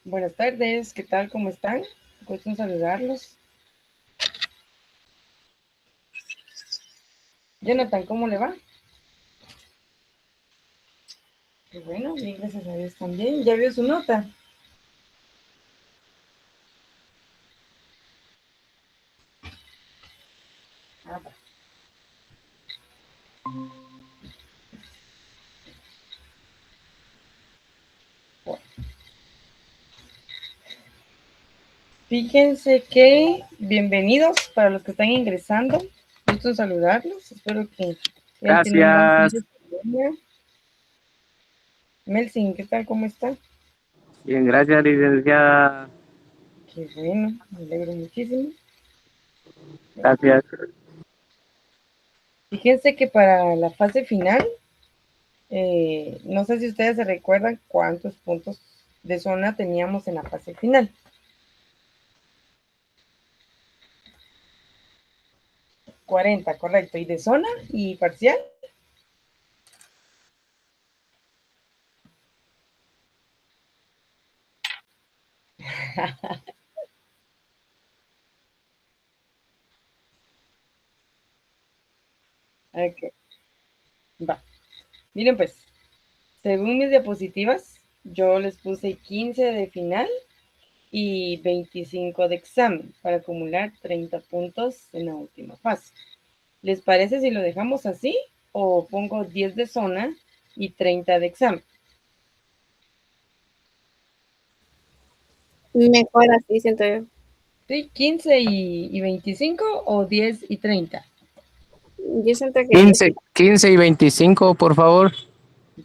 Buenas tardes, ¿qué tal? ¿Cómo están? Gusto en saludarlos. Jonathan, ¿cómo le va? Qué bueno, bien, gracias a Dios también. ¿Ya vio su nota? Ah, va. Bueno, fíjense que bienvenidos para los que están ingresando. Gusto en saludarlos. Espero que hayan tenido un buen fin Gracias. de semana. Melsin, ¿qué tal? ¿Cómo está? Bien, gracias, licenciada. Qué bueno, me alegro muchísimo. Gracias. Fíjense que para la fase final, no sé si ustedes se recuerdan cuántos puntos de zona teníamos en la fase final. 40, correcto. ¿Y de zona y parcial? Ok, va. Miren pues, según mis diapositivas, yo les puse 15 de final y 25 de examen para acumular 30 puntos en la última fase. ¿Les parece si lo dejamos así o pongo 10 de zona y 30 de examen? Mejor así, siento yo. ¿Sí? ¿15 y 25 o 10 y 30? Yo siento que 15, 15 y 25, por favor,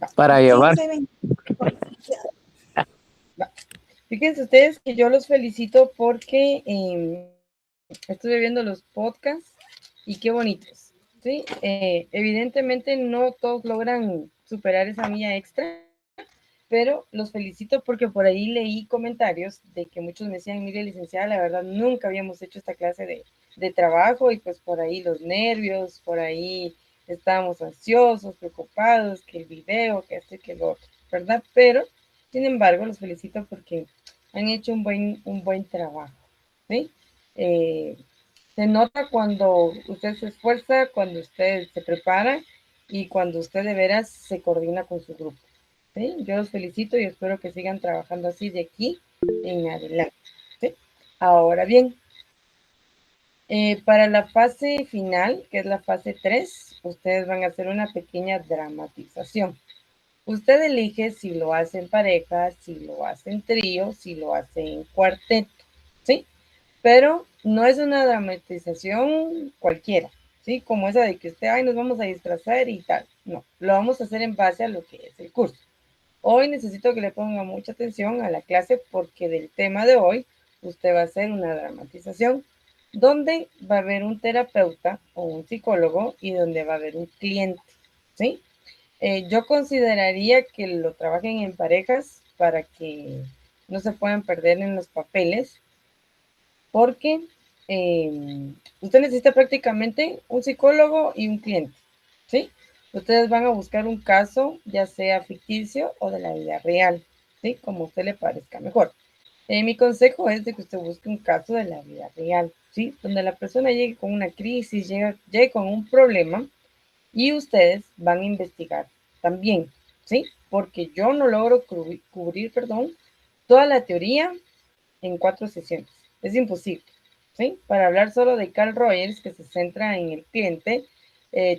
Va, para llevar. 15, 20. va. Fíjense ustedes que yo los felicito porque estuve viendo los podcasts y qué bonitos, ¿sí? Evidentemente no todos logran superar esa milla extra, pero los felicito porque por ahí leí comentarios de que muchos me decían, mire, licenciada, la verdad nunca habíamos hecho esta clase de trabajo y pues por ahí los nervios, por ahí estábamos ansiosos, preocupados, que el video, que esto y que lo otro, ¿verdad? Pero, sin embargo, los felicito porque han hecho un buen trabajo, ¿sí? Eh, se nota cuando usted se esfuerza, cuando usted se prepara y cuando usted de veras se coordina con su grupo. ¿Sí? Yo los felicito y espero que sigan trabajando así de aquí en adelante. ¿Sí? Ahora bien, para la fase final, que es la fase 3, ustedes van a hacer una pequeña dramatización. Usted elige si lo hace en pareja, si lo hace en trío, si lo hace en cuarteto, ¿sí? Pero no es una dramatización cualquiera, ¿sí? Como esa de que usted, ay, nos vamos a disfrazar y tal. No, lo vamos a hacer en base a lo que es el curso. Hoy necesito que le ponga mucha atención a la clase porque del tema de hoy usted va a hacer una dramatización donde va a haber un terapeuta o un psicólogo y donde va a haber un cliente, ¿sí? Yo consideraría que lo trabajen en parejas para que no se puedan perder en los papeles, porque usted necesita prácticamente un psicólogo y un cliente, ¿sí? Ustedes van a buscar un caso, ya sea ficticio o de la vida real, ¿sí? Como a usted le parezca mejor. Mi consejo es de que usted busque un caso de la vida real, ¿sí? Donde la persona llegue con una crisis, llegue con un problema y ustedes van a investigar también, ¿sí? Porque yo no logro cubrir, perdón, toda la teoría en 4 sesiones. Es imposible, ¿sí? Para hablar solo de Carl Rogers, que se centra en el cliente,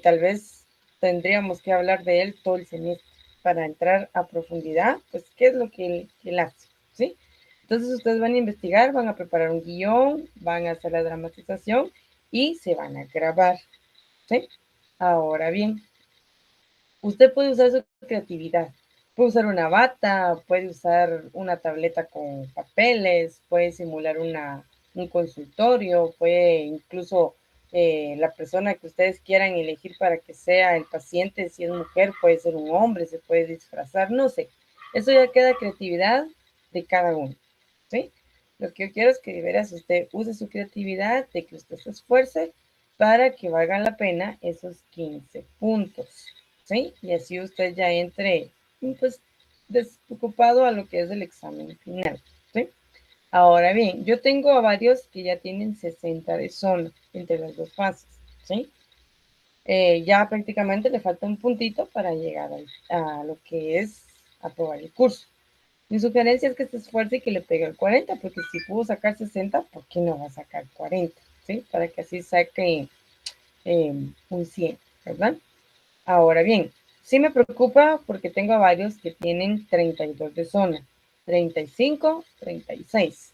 tal vez tendríamos que hablar de él todo el semestre para entrar a profundidad, pues, qué es lo que él hace, ¿sí? Entonces ustedes van a investigar, van a preparar un guión, van a hacer la dramatización y se van a grabar, ¿sí? Ahora bien, usted puede usar su creatividad. Puede usar una bata, puede usar una tableta con papeles, puede simular un consultorio, puede incluso la persona que ustedes quieran elegir para que sea el paciente, si es mujer, puede ser un hombre, se puede disfrazar, no sé. Eso ya queda creatividad de cada uno, ¿sí? Lo que yo quiero es que de veras usted use su creatividad, de que usted se esfuerce para que valgan la pena esos 15 puntos. ¿Sí? Y así usted ya entre, pues, desocupado a lo que es el examen final, ¿sí? Ahora bien, yo tengo a varios que ya tienen 60 de zona entre las dos fases, ¿sí? Ya prácticamente le falta un puntito para llegar a lo que es aprobar el curso. Mi sugerencia es que se esfuerce y que le pegue el 40, porque si pudo sacar 60, ¿por qué no va a sacar 40? ¿Sí? Para que así saque un 100, ¿verdad? Ahora bien, sí me preocupa porque tengo a varios que tienen 32 de zona, 35, 36.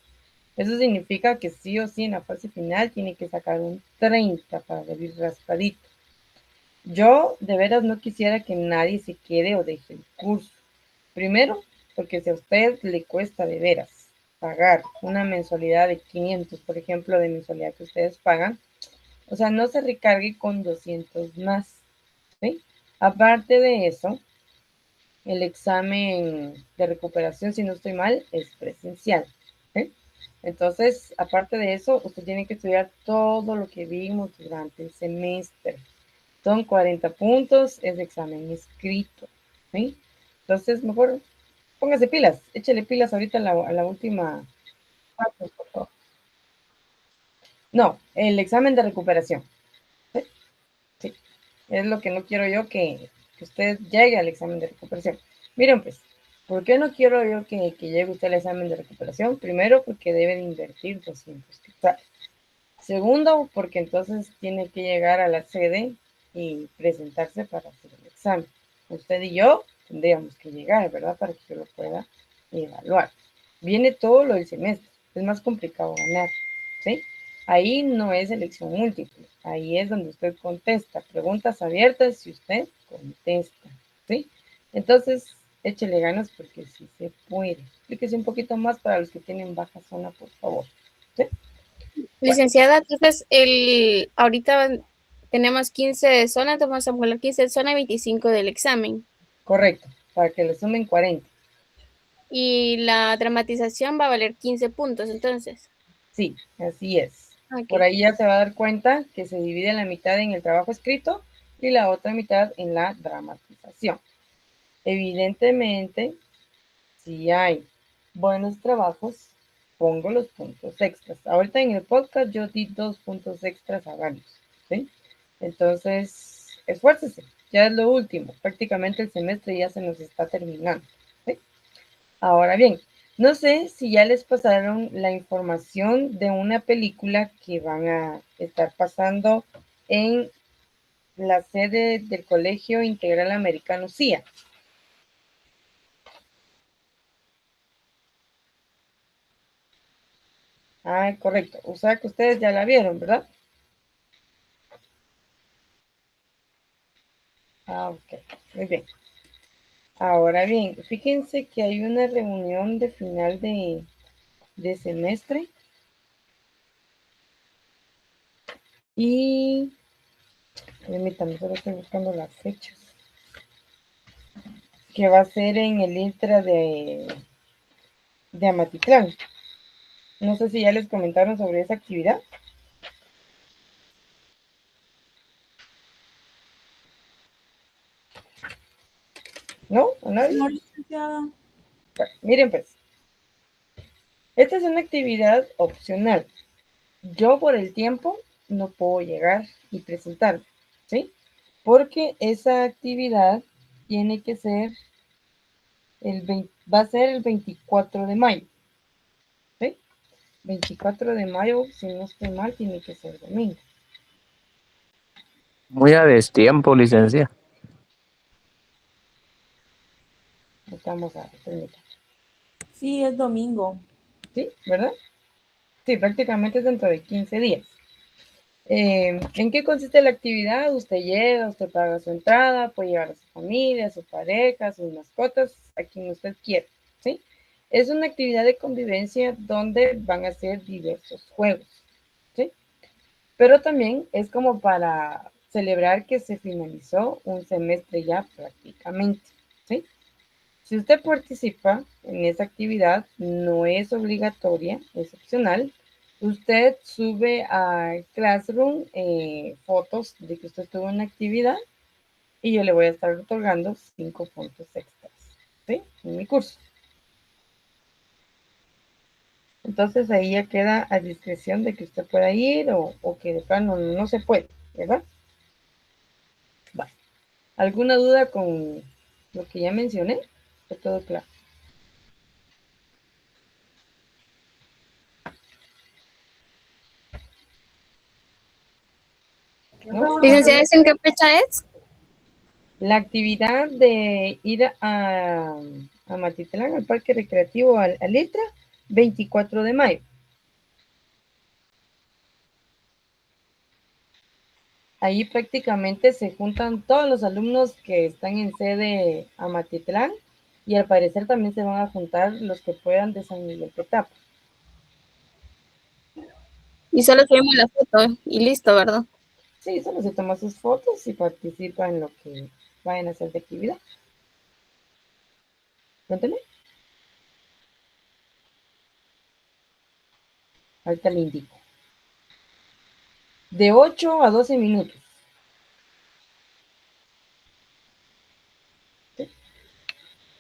Eso significa que sí o sí en la fase final tiene que sacar un 30 para salir raspadito. Yo de veras no quisiera que nadie se quede o deje el curso. Primero, porque si a usted le cuesta de veras pagar una mensualidad de 500, por ejemplo, de mensualidad que ustedes pagan, o sea, no se recargue con 200 más, ¿sí? Aparte de eso, el examen de recuperación, si no estoy mal, es presencial, ¿sí? Entonces, aparte de eso, usted tiene que estudiar todo lo que vimos durante el semestre. Son 40 puntos, es examen escrito, ¿sí? Entonces, mejor póngase pilas, échele pilas ahorita a la última parte, por favor. No, el examen de recuperación, ¿sí? Sí. Es lo que no quiero yo, que usted llegue al examen de recuperación. Miren, pues, ¿por qué no quiero yo que llegue usted al examen de recuperación? Primero, porque debe de invertir 200 quetzales. Segundo, porque entonces tiene que llegar a la sede y presentarse para hacer el examen. Usted y yo tendríamos que llegar, ¿verdad? Para que yo lo pueda evaluar. Viene todo lo del semestre. Es más complicado ganar, ¿sí? Ahí no es elección múltiple. Ahí es donde usted contesta. Preguntas abiertas y usted contesta, ¿sí? Entonces, échele ganas porque sí se puede. Explíquese un poquito más para los que tienen baja zona, por favor. ¿Sí? Bueno. Licenciada, entonces ahorita tenemos 15 de zona, entonces vamos a poner 15 de zona y 25 del examen. Correcto, para que le sumen 40. Y la dramatización va a valer 15 puntos, entonces. Sí, así es. Por Ok. ahí ya se va a dar cuenta que se divide la mitad en el trabajo escrito y la otra mitad en la dramatización. Evidentemente, si hay buenos trabajos, pongo los puntos extras. Ahorita en el podcast yo di 2 puntos extras a varios, ¿sí? Entonces, esfuércese, ya es lo último. Prácticamente el semestre ya se nos está terminando, ¿sí? Ahora bien, no sé si ya les pasaron la información de una película que van a estar pasando en la sede del Colegio Integral Americano CIA. Ah, correcto. O sea que ustedes ya la vieron, ¿verdad? Ah, ok. Muy bien. Ahora bien, fíjense que hay una reunión de final de semestre y permítanme, solo estoy buscando las fechas, que va a ser en el Intra de Amatitlán. No sé si ya les comentaron sobre esa actividad. ¿No? ¿A nadie? No, licenciada. Bueno, miren pues, esta es una actividad opcional. Yo por el tiempo no puedo llegar y presentar, ¿sí? Porque esa actividad tiene que ser va a ser el 24 de mayo, ¿sí? 24 de mayo, si no estoy mal, tiene que ser domingo. Muy a destiempo, licencia. Estamos a permítanme, Sí, es domingo. ¿sí? ¿Verdad? Sí, prácticamente es dentro de 15 días. ¿En qué consiste la actividad? Usted llega, usted paga su entrada, puede llevar a su familia, a su pareja, a sus mascotas, a quien usted quiera, ¿sí? Es una actividad de convivencia donde van a ser diversos juegos, ¿sí? Pero también es como para celebrar que se finalizó un semestre ya prácticamente, ¿sí? Si usted participa en esa actividad, no es obligatoria, es opcional. Usted sube a Classroom fotos de que usted estuvo en la actividad y yo le voy a estar otorgando 5 puntos extras, ¿sí? En mi curso. Entonces ahí ya queda a discreción de que usted pueda ir o que de plano no se puede, ¿verdad? Va. ¿Alguna duda con lo que ya mencioné? ¿Está todo claro? ¿No? Licenciada, ¿en qué fecha es? La actividad de ir a Matitlán, al Parque Recreativo, al ITRA, 24 de mayo. Ahí prácticamente se juntan todos los alumnos que están en sede a Matitlán y al parecer también se van a juntar los que puedan de San Miguel Petapa. Y solo subimos la foto y listo, ¿verdad? Sí, solo se toman sus fotos y participa en lo que vayan a hacer de actividad. Cuéntame. Ahorita le indico. De 8 a 12 minutos.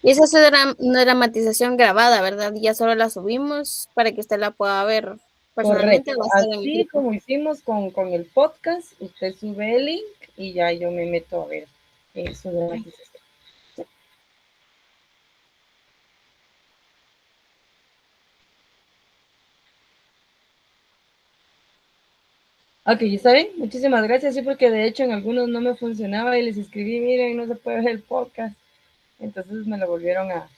Y esa es una dramatización grabada, ¿verdad? Ya solo la subimos para que usted la pueda ver personalmente o Correcto. va a estar en el Así grupo. como hicimos con el podcast, usted sube el link y ya yo me meto a ver su dramatización. Ok, ¿está bien? Muchísimas gracias. Sí, porque de hecho en algunos no me funcionaba y les escribí, miren, no se puede ver el podcast. Entonces me lo volvieron a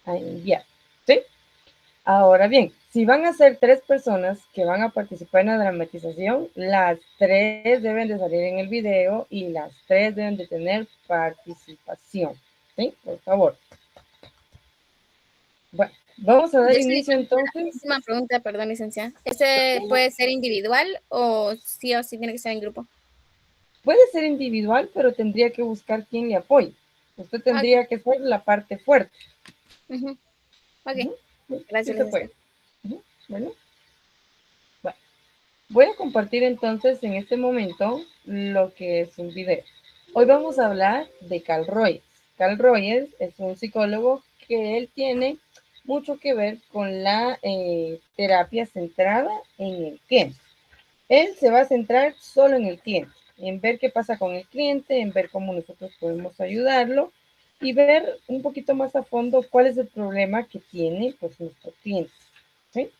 enviar. ¿Sí? Ahora bien, si van a ser 3 personas que van a participar en la dramatización, las 3 deben de salir en el video y las 3 deben de tener participación. ¿Sí? Por favor. Bueno, vamos a dar inicio entonces. Última pregunta, perdón, licenciada. ¿Este puede ser individual o sí tiene que ser en grupo? Puede ser individual, pero tendría que buscar quién le apoye. Usted Ok. tendría que ser la parte fuerte. Ujú. Ok. Ujú. Sí Gracias, se puede. licenciada. Ujú. Bueno, voy a compartir entonces en este momento lo que es un video. Hoy vamos a hablar de Carl Rogers. Carl Rogers es un psicólogo que él tiene mucho que ver con la terapia centrada en el cliente. Él se va a centrar solo en el cliente, en ver qué pasa con el cliente, en ver cómo nosotros podemos ayudarlo y ver un poquito más a fondo cuál es el problema que tiene pues, nuestro cliente. ¿Sí?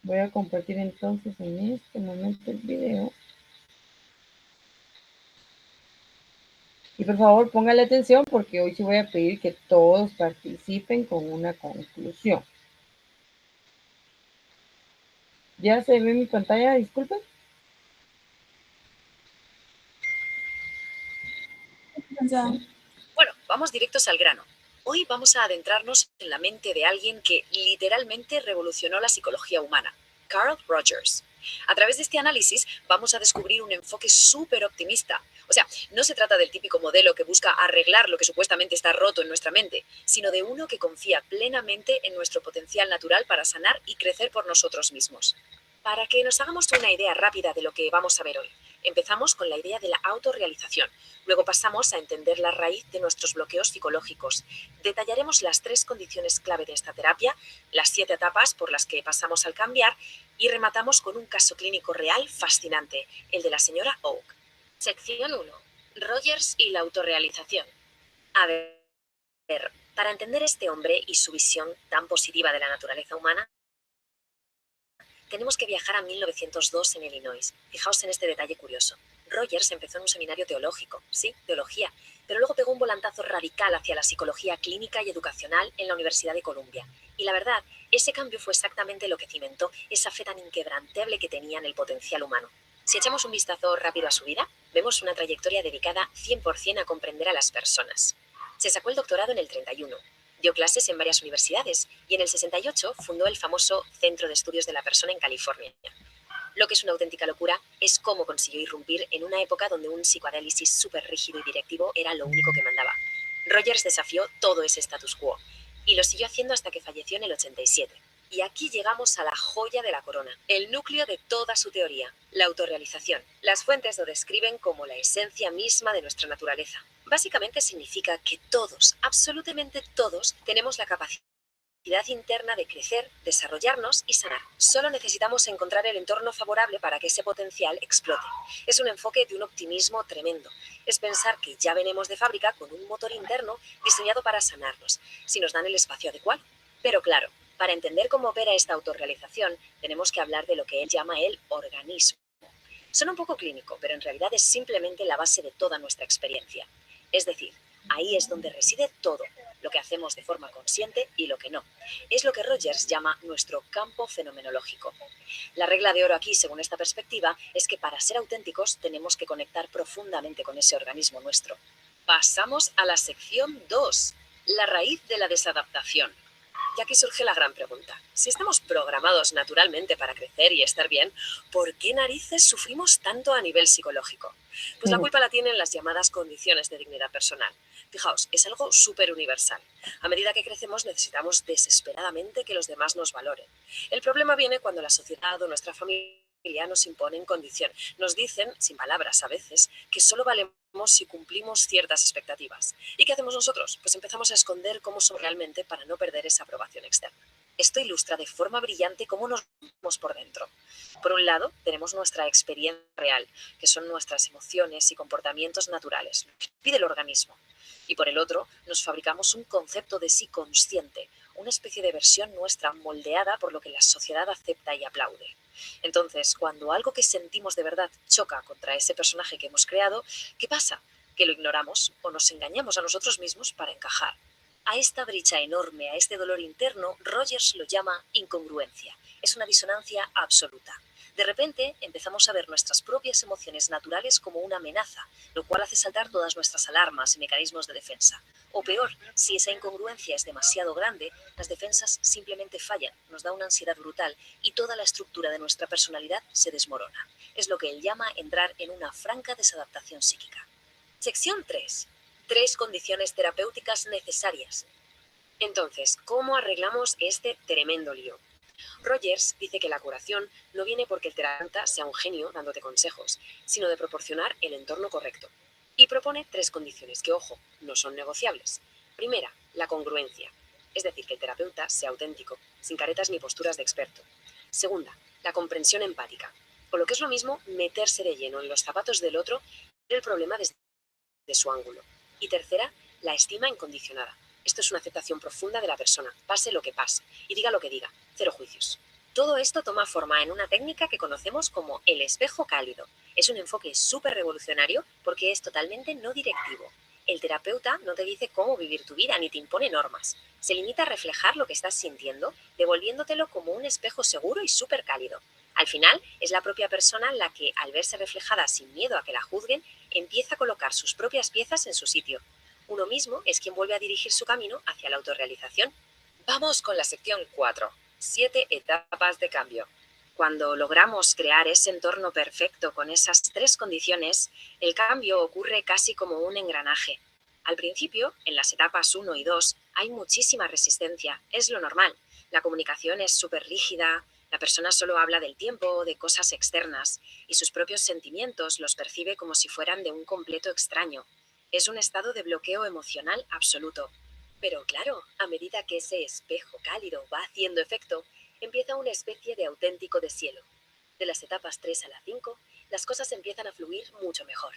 Voy a compartir entonces en este momento el video. Y por favor póngale atención porque hoy sí voy a pedir que todos participen con una conclusión. ¿Ya se ve mi pantalla? Disculpen. Licenciada. ¿Sí? Bueno, vamos directos al grano. Hoy vamos a adentrarnos en la mente de alguien que literalmente revolucionó la psicología humana, Carl Rogers. A través de este análisis vamos a descubrir un enfoque súper optimista. O sea, no se trata del típico modelo que busca arreglar lo que supuestamente está roto en nuestra mente, sino de uno que confía plenamente en nuestro potencial natural para sanar y crecer por nosotros mismos. Para que nos hagamos una idea rápida de lo que vamos a ver hoy, empezamos con la idea de la autorrealización. Luego pasamos a entender la raíz de nuestros bloqueos psicológicos. Detallaremos las 3 condiciones clave de esta terapia, las 7 etapas por las que pasamos al cambiar y rematamos con un caso clínico real fascinante, el de la señora Oak. Sección 1. Rogers y la autorrealización. A ver, para entender este hombre y su visión tan positiva de la naturaleza humana, tenemos que viajar a 1902 en Illinois. Fijaos en este detalle curioso. Rogers empezó en un seminario teológico, sí, teología, pero luego pegó un volantazo radical hacia la psicología clínica y educacional en la Universidad de Columbia. Y la verdad, ese cambio fue exactamente lo que cimentó esa fe tan inquebrantable que tenía en el potencial humano. Si echamos un vistazo rápido a su vida, vemos una trayectoria dedicada 100% a comprender a las personas. Se sacó el doctorado en el 31. Dio clases en varias universidades y en el 68 fundó el famoso Centro de Estudios de la Persona en California. Lo que es una auténtica locura es cómo consiguió irrumpir en una época donde un psicoanálisis súper rígido y directivo era lo único que mandaba. Rogers desafió todo ese status quo y lo siguió haciendo hasta que falleció en el 87. Y aquí llegamos a la joya de la corona, el núcleo de toda su teoría, la autorrealización. Las fuentes lo describen como la esencia misma de nuestra naturaleza. Básicamente significa que todos, absolutamente todos, tenemos la capacidad interna de crecer, desarrollarnos y sanar. Solo necesitamos encontrar el entorno favorable para que ese potencial explote. Es un enfoque de un optimismo tremendo. Es pensar que ya venimos de fábrica con un motor interno diseñado para sanarnos, si nos dan el espacio adecuado. Pero claro, para entender cómo opera esta autorrealización, tenemos que hablar de lo que él llama el organismo. Suena un poco clínico, pero en realidad es simplemente la base de toda nuestra experiencia. Es decir, ahí es donde reside todo, lo que hacemos de forma consciente y lo que no. Es lo que Rogers llama nuestro campo fenomenológico. La regla de oro aquí, según esta perspectiva, es que para ser auténticos tenemos que conectar profundamente con ese organismo nuestro. Pasamos a la sección 2, la raíz de la desadaptación. Y aquí surge la gran pregunta. Si estamos programados naturalmente para crecer y estar bien, ¿por qué narices sufrimos tanto a nivel psicológico? Pues la culpa la tienen las llamadas condiciones de dignidad personal. Fijaos, es algo súper universal. A medida que crecemos necesitamos desesperadamente que los demás nos valoren. El problema viene cuando la sociedad o nuestra familia nos imponen condiciones. Nos dicen, sin palabras a veces, que solo valemos si cumplimos ciertas expectativas. ¿Y qué hacemos nosotros? Pues empezamos a esconder cómo somos realmente para no perder esa aprobación externa. Esto ilustra de forma brillante cómo nos vemos por dentro. Por un lado, tenemos nuestra experiencia real, que son nuestras emociones y comportamientos naturales, lo que pide el organismo. Y por el otro, nos fabricamos un concepto de sí consciente, una especie de versión nuestra moldeada por lo que la sociedad acepta y aplaude. Entonces, cuando algo que sentimos de verdad choca contra ese personaje que hemos creado, ¿qué pasa? Que lo ignoramos o nos engañamos a nosotros mismos para encajar. A esta brecha enorme, a este dolor interno, Rogers lo llama incongruencia. Es una disonancia absoluta. De repente empezamos a ver nuestras propias emociones naturales como una amenaza, lo cual hace saltar todas nuestras alarmas y mecanismos de defensa. O peor, si esa incongruencia es demasiado grande, las defensas simplemente fallan, nos da una ansiedad brutal y toda la estructura de nuestra personalidad se desmorona. Es lo que él llama entrar en una franca desadaptación psíquica. Sección 3. 3 condiciones terapéuticas necesarias. Entonces, ¿cómo arreglamos este tremendo lío? Rogers dice que la curación no viene porque el terapeuta sea un genio dándote consejos, sino de proporcionar el entorno correcto. Y propone 3 condiciones que, ojo, no son negociables. Primera, la congruencia, es decir, que el terapeuta sea auténtico, sin caretas ni posturas de experto. Segunda, la comprensión empática, o lo que es lo mismo, meterse de lleno en los zapatos del otro y ver el problema desde su ángulo. Y tercera, la estima incondicionada. Esto es una aceptación profunda de la persona, pase lo que pase, y diga lo que diga, cero juicios. Todo esto toma forma en una técnica que conocemos como el espejo cálido. Es un enfoque súper revolucionario porque es totalmente no directivo. El terapeuta no te dice cómo vivir tu vida ni te impone normas. Se limita a reflejar lo que estás sintiendo, devolviéndotelo como un espejo seguro y súper cálido. Al final, es la propia persona la que, al verse reflejada sin miedo a que la juzguen, empieza a colocar sus propias piezas en su sitio. Uno mismo es quien vuelve a dirigir su camino hacia la autorrealización. Vamos con la sección 4. 7 etapas de cambio. Cuando logramos crear ese entorno perfecto con esas 3 condiciones, el cambio ocurre casi como un engranaje. Al principio, en las etapas 1 y 2, hay muchísima resistencia, es lo normal. La comunicación es súper rígida, la persona solo habla del tiempo, de cosas externas, y sus propios sentimientos los percibe como si fueran de un completo extraño. Es un estado de bloqueo emocional absoluto. Pero claro, a medida que ese espejo cálido va haciendo efecto, empieza una especie de auténtico deshielo. De las etapas 3 a la 5, las cosas empiezan a fluir mucho mejor.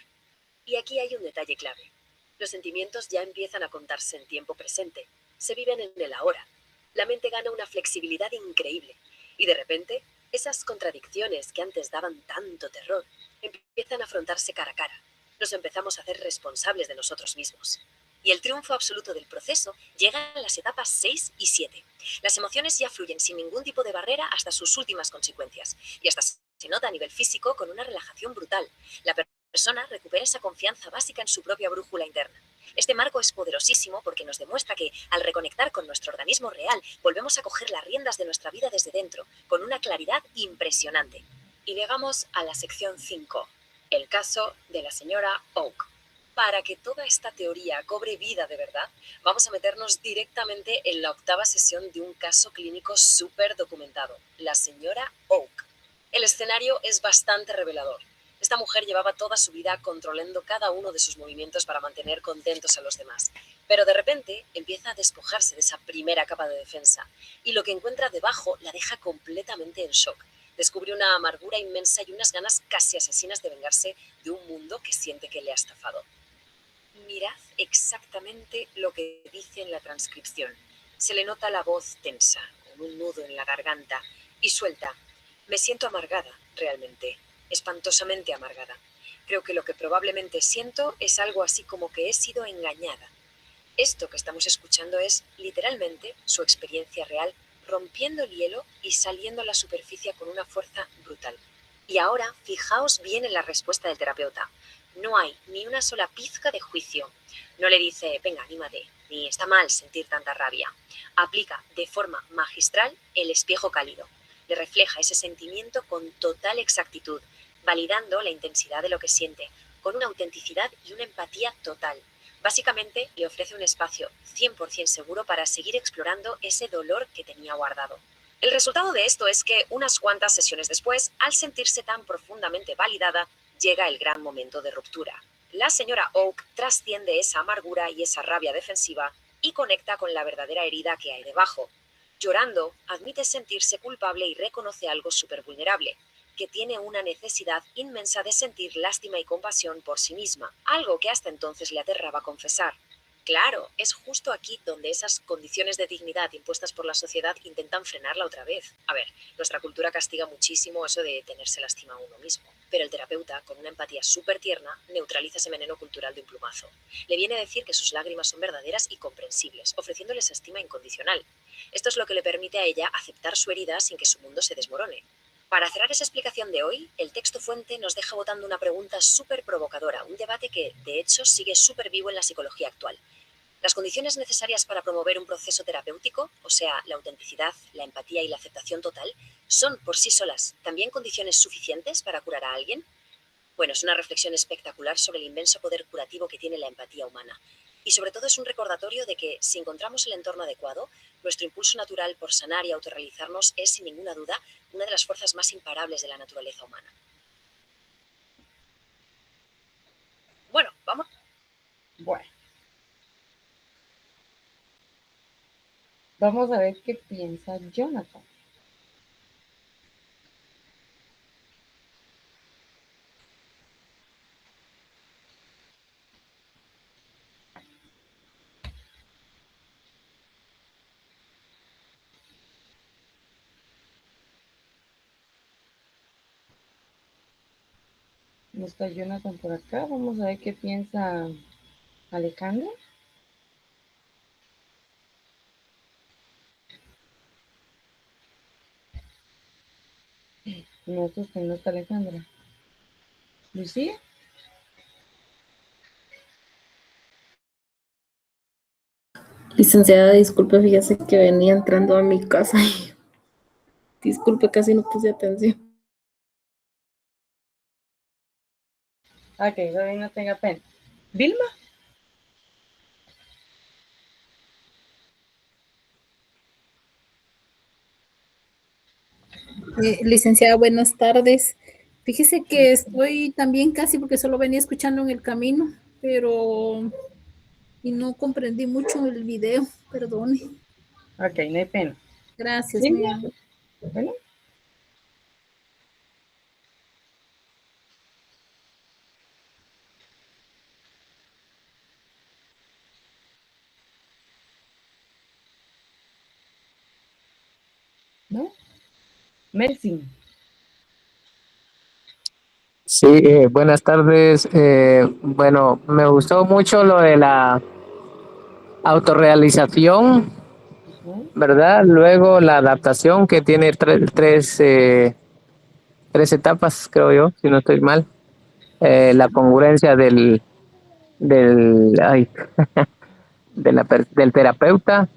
Y aquí hay un detalle clave. Los sentimientos ya empiezan a contarse en tiempo presente, se viven en el ahora. La mente gana una flexibilidad increíble y de repente esas contradicciones que antes daban tanto terror empiezan a afrontarse cara a cara. Nos empezamos a hacer responsables de nosotros mismos. Y el triunfo absoluto del proceso llega en las etapas 6 y 7. Las emociones ya fluyen sin ningún tipo de barrera hasta sus últimas consecuencias. Y hasta se nota a nivel físico con una relajación brutal. La persona recupera esa confianza básica en su propia brújula interna. Este marco es poderosísimo porque nos demuestra que, al reconectar con nuestro organismo real, volvemos a coger las riendas de nuestra vida desde dentro, con una claridad impresionante. Y llegamos a la sección 5, el caso de la señora Oak. Para que toda esta teoría cobre vida de verdad, vamos a meternos directamente en la 8ª sesión de un caso clínico súper documentado, la señora Oak. El escenario es bastante revelador. Esta mujer llevaba toda su vida controlando cada uno de sus movimientos para mantener contentos a los demás. Pero de repente empieza a despojarse de esa primera capa de defensa y lo que encuentra debajo la deja completamente en shock. Descubre una amargura inmensa y unas ganas casi asesinas de vengarse de un mundo que siente que le ha estafado. Mirad exactamente lo que dice en la transcripción. Se le nota la voz tensa, con un nudo en la garganta, y suelta. Me siento amargada, realmente, espantosamente amargada. Creo que lo que probablemente siento es algo así como que he sido engañada. Esto que estamos escuchando es, literalmente, su experiencia real, rompiendo el hielo y saliendo a la superficie con una fuerza brutal. Y ahora, fijaos bien en la respuesta del terapeuta. No hay ni una sola pizca de juicio. No le dice, venga, anímate, ni está mal sentir tanta rabia. Aplica de forma magistral el espejo cálido. Le refleja ese sentimiento con total exactitud, validando la intensidad de lo que siente, con una autenticidad y una empatía total. Básicamente, le ofrece un espacio 100% seguro para seguir explorando ese dolor que tenía guardado. El resultado de esto es que unas cuantas sesiones después, al sentirse tan profundamente validada, llega el gran momento de ruptura. La señora Oak trasciende esa amargura y esa rabia defensiva y conecta con la verdadera herida que hay debajo. Llorando, admite sentirse culpable y reconoce algo súper vulnerable, que tiene una necesidad inmensa de sentir lástima y compasión por sí misma, algo que hasta entonces le aterraba confesar. Claro, es justo aquí donde esas condiciones de dignidad impuestas por la sociedad intentan frenarla otra vez. A ver, nuestra cultura castiga muchísimo eso de tenerse lástima a uno mismo, pero el terapeuta, con una empatía súper tierna, neutraliza ese veneno cultural de un plumazo. Le viene a decir que sus lágrimas son verdaderas y comprensibles, ofreciéndole esa estima incondicional. Esto es lo que le permite a ella aceptar su herida sin que su mundo se desmorone. Para cerrar esa explicación de hoy, el texto fuente nos deja botando una pregunta súper provocadora, un debate que, de hecho, sigue súper vivo en la psicología actual. Las condiciones necesarias para promover un proceso terapéutico, o sea, la autenticidad, la empatía y la aceptación total, ¿son por sí solas también condiciones suficientes para curar a alguien? Bueno, es una reflexión espectacular sobre el inmenso poder curativo que tiene la empatía humana. Y sobre todo es un recordatorio de que si encontramos el entorno adecuado, nuestro impulso natural por sanar y autorrealizarnos es, sin ninguna duda, una de las fuerzas más imparables de la naturaleza humana. Bueno, vamos. Bueno, vamos a ver qué piensa Jonathan. No está Jonathan por acá. Vamos a ver qué piensa Alejandra. No, no está Alejandra. Lucía. Licenciada, disculpe, fíjese que venía entrando a mi casa y disculpe, casi no puse atención. Ok, todavía no tenga pena. Vilma. Licenciada, buenas tardes. Fíjese que estoy también casi porque solo venía escuchando en el camino, pero y no comprendí mucho el video, perdone. Ok, no hay pena. Gracias, Silvia. mía. Bueno. ¿No? Melsin. Sí, buenas tardes. Bueno, me gustó mucho lo de la autorrealización, Ujú. ¿verdad? Luego la adaptación que tiene tres etapas, creo yo, si no estoy mal. La congruencia ay, del terapeuta.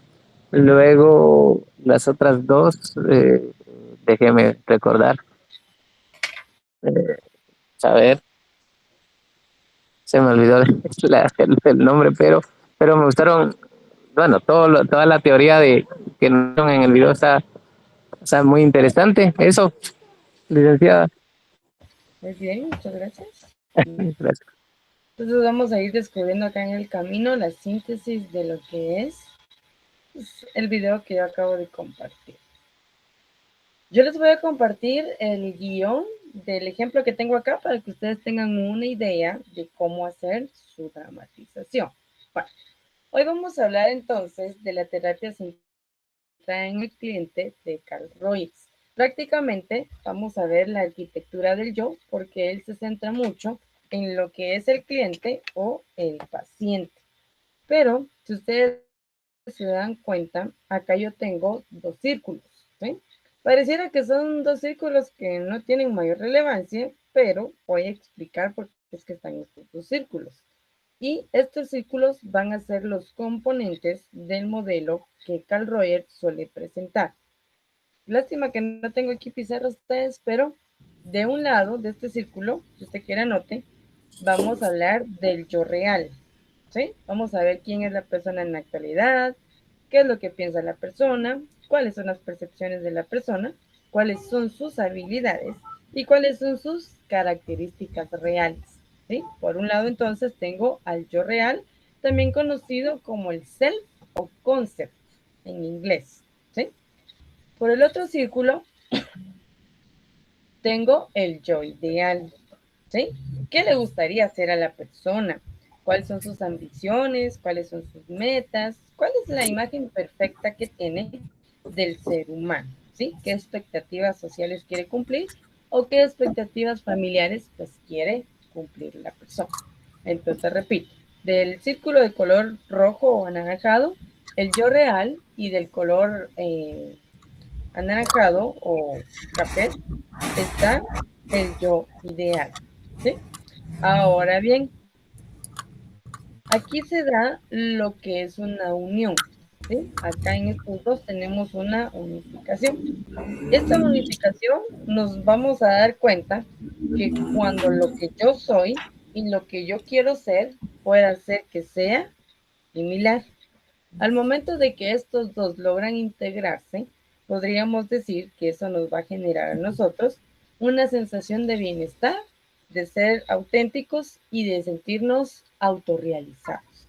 Luego las otras dos, déjeme recordar, saber, se me olvidó el nombre, pero me gustaron, bueno, toda la teoría de que en el video está muy interesante. Eso, licenciada. Muy bien, muchas gracias. Gracias. Entonces vamos a ir descubriendo acá en el camino la síntesis de lo que es pues, el video que yo acabo de compartir. Yo les voy a compartir el guión del ejemplo que tengo acá para que ustedes tengan una idea de cómo hacer su dramatización. Bueno, hoy vamos a hablar entonces de la terapia centrada en el cliente de Carl Rogers. Prácticamente vamos a ver la arquitectura del yo porque él se centra mucho en lo que es el cliente o el paciente. Pero si ustedes se dan cuenta, acá yo tengo dos círculos, ¿sí? Pareciera que son dos círculos que no tienen mayor relevancia, pero voy a explicar por qué es que están estos dos círculos. Y estos círculos van a ser los componentes del modelo que Carl Rogers suele presentar. Lástima que no tengo aquí pizarra ustedes, pero de un lado de este círculo, si usted quiere anote, vamos a hablar del yo real, ¿sí? Vamos a ver quién es la persona en la actualidad, qué es lo que piensa la persona, cuáles son las percepciones de la persona, cuáles son sus habilidades y cuáles son sus características reales, ¿sí? Por un lado, entonces, tengo al yo real, también conocido como el self o concept en inglés, ¿sí? Por el otro círculo, tengo el yo ideal, ¿sí? ¿Qué le gustaría hacer a la persona? ¿Cuáles son sus ambiciones? ¿Cuáles son sus metas? ¿Cuál es la imagen perfecta que tiene del ser humano? ¿Sí? ¿Qué expectativas sociales quiere cumplir? ¿O qué expectativas familiares pues quiere cumplir la persona? Entonces, repito, del círculo de color rojo o anaranjado, el yo real y del color anaranjado o café está el yo ideal, ¿sí? Ahora bien, aquí se da lo que es una unión, ¿sí? Acá en estos dos tenemos una unificación. Esta unificación nos vamos a dar cuenta que cuando lo que yo soy y lo que yo quiero ser puede hacer que sea similar. Al momento de que estos dos logran integrarse, podríamos decir que eso nos va a generar a nosotros una sensación de bienestar, de ser auténticos y de sentirnos autorrealizados.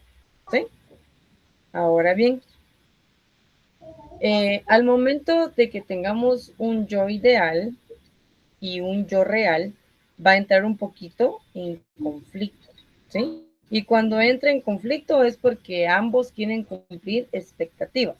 ¿Sí? Ahora bien, al momento de que tengamos un yo ideal y un yo real, va a entrar un poquito en conflicto. ¿Sí? Y cuando entra en conflicto es porque ambos quieren cumplir expectativas.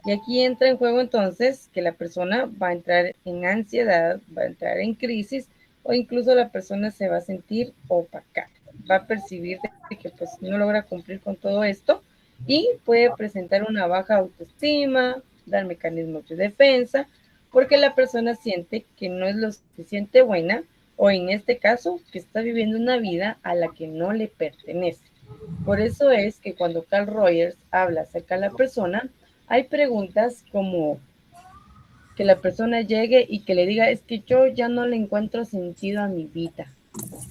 Y aquí entra en juego entonces que la persona va a entrar en ansiedad, va a entrar en crisis o incluso la persona se va a sentir opacada. Va a percibir que pues no logra cumplir con todo esto y puede presentar una baja autoestima, dar mecanismos de defensa, porque la persona siente que no es lo suficiente buena o en este caso que está viviendo una vida a la que no le pertenece. Por eso es que cuando Carl Rogers habla acerca de la persona, hay preguntas como que la persona llegue y que le diga, es que yo ya no le encuentro sentido a mi vida,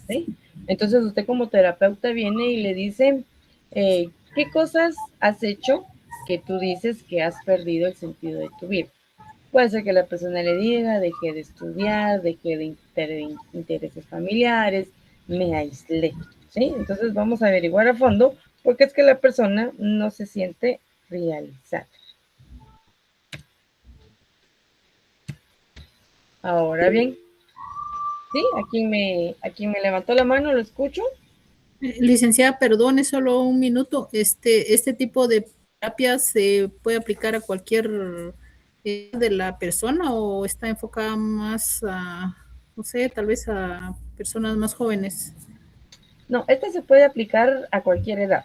¿sí? Entonces usted como terapeuta viene y le dice, ¿qué cosas has hecho que tú dices que has perdido el sentido de tu vida? Puede ser que la persona le diga, dejé de estudiar, dejé de intereses familiares, me aislé, ¿sí? Entonces vamos a averiguar a fondo por qué es que la persona no se siente realizada. Ahora bien, ¿sí? A quien me levantó la mano, lo escucho. Licenciada, perdone solo un minuto. Este tipo de terapia se puede aplicar a cualquier de la persona o está enfocada más a, no sé, tal vez a personas más jóvenes. No, esta se puede aplicar a cualquier edad.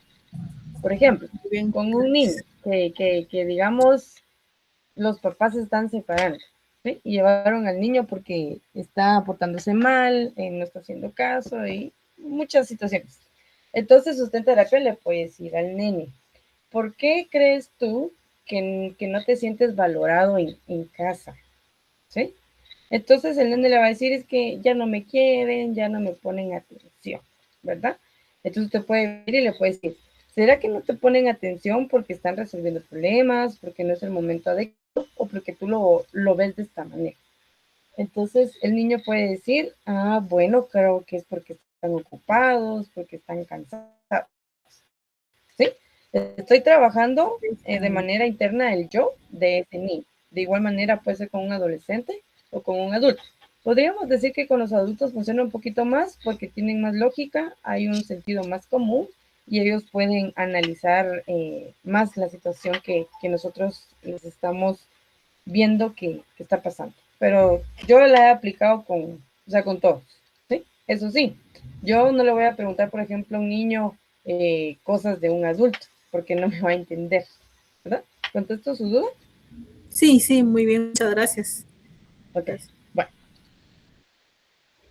Por ejemplo, Muy bien. con un niño que digamos, los papás se están separando, ¿sí? Y llevaron al niño porque está portándose mal, no está haciendo caso y muchas situaciones. Entonces usted en terapia le puede decir al nene, ¿por qué crees tú que no te sientes valorado en casa? ¿Sí? Entonces el nene le va a decir es que ya no me quieren, ya no me ponen atención, ¿verdad? Entonces usted puede ir y le puede decir, ¿será que no te ponen atención porque están resolviendo problemas, porque no es el momento adecuado o porque tú lo ves de esta manera? Entonces el niño puede decir, bueno, creo que es porque están ocupados, porque están cansados, ¿sí? Estoy trabajando de manera interna el yo de ese niño. De igual manera puede ser con un adolescente o con un adulto. Podríamos decir que con los adultos funciona un poquito más porque tienen más lógica, hay un sentido más común y ellos pueden analizar más la situación que nosotros les estamos viendo que está pasando. Pero yo la he aplicado con todos, ¿sí? Eso sí, yo no le voy a preguntar, por ejemplo, a un niño cosas de un adulto, porque no me va a entender, ¿verdad? ¿Contesto su duda? Sí, sí, muy bien, muchas gracias. Ok, Gracias. bueno.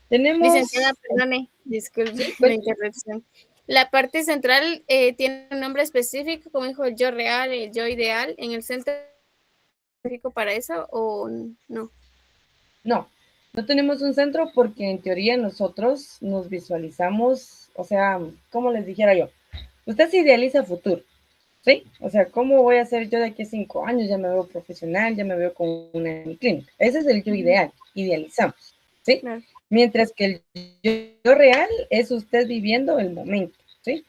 Tenemos... Licenciada, perdone, disculpe Sí, la interrupción. La parte central tiene un nombre específico, como dijo el yo real, el yo ideal, en el centro específico para eso o no. no tenemos un centro porque en teoría nosotros nos visualizamos, o sea, como les dijera yo, usted se idealiza futuro, ¿sí? O sea, ¿cómo voy a ser yo de aquí a 5 años? Ya me veo profesional, ya me veo con una clínica. Ese es el yo ideal, idealizamos, ¿sí? Claro. Mientras que el yo real es usted viviendo el momento, ¿sí?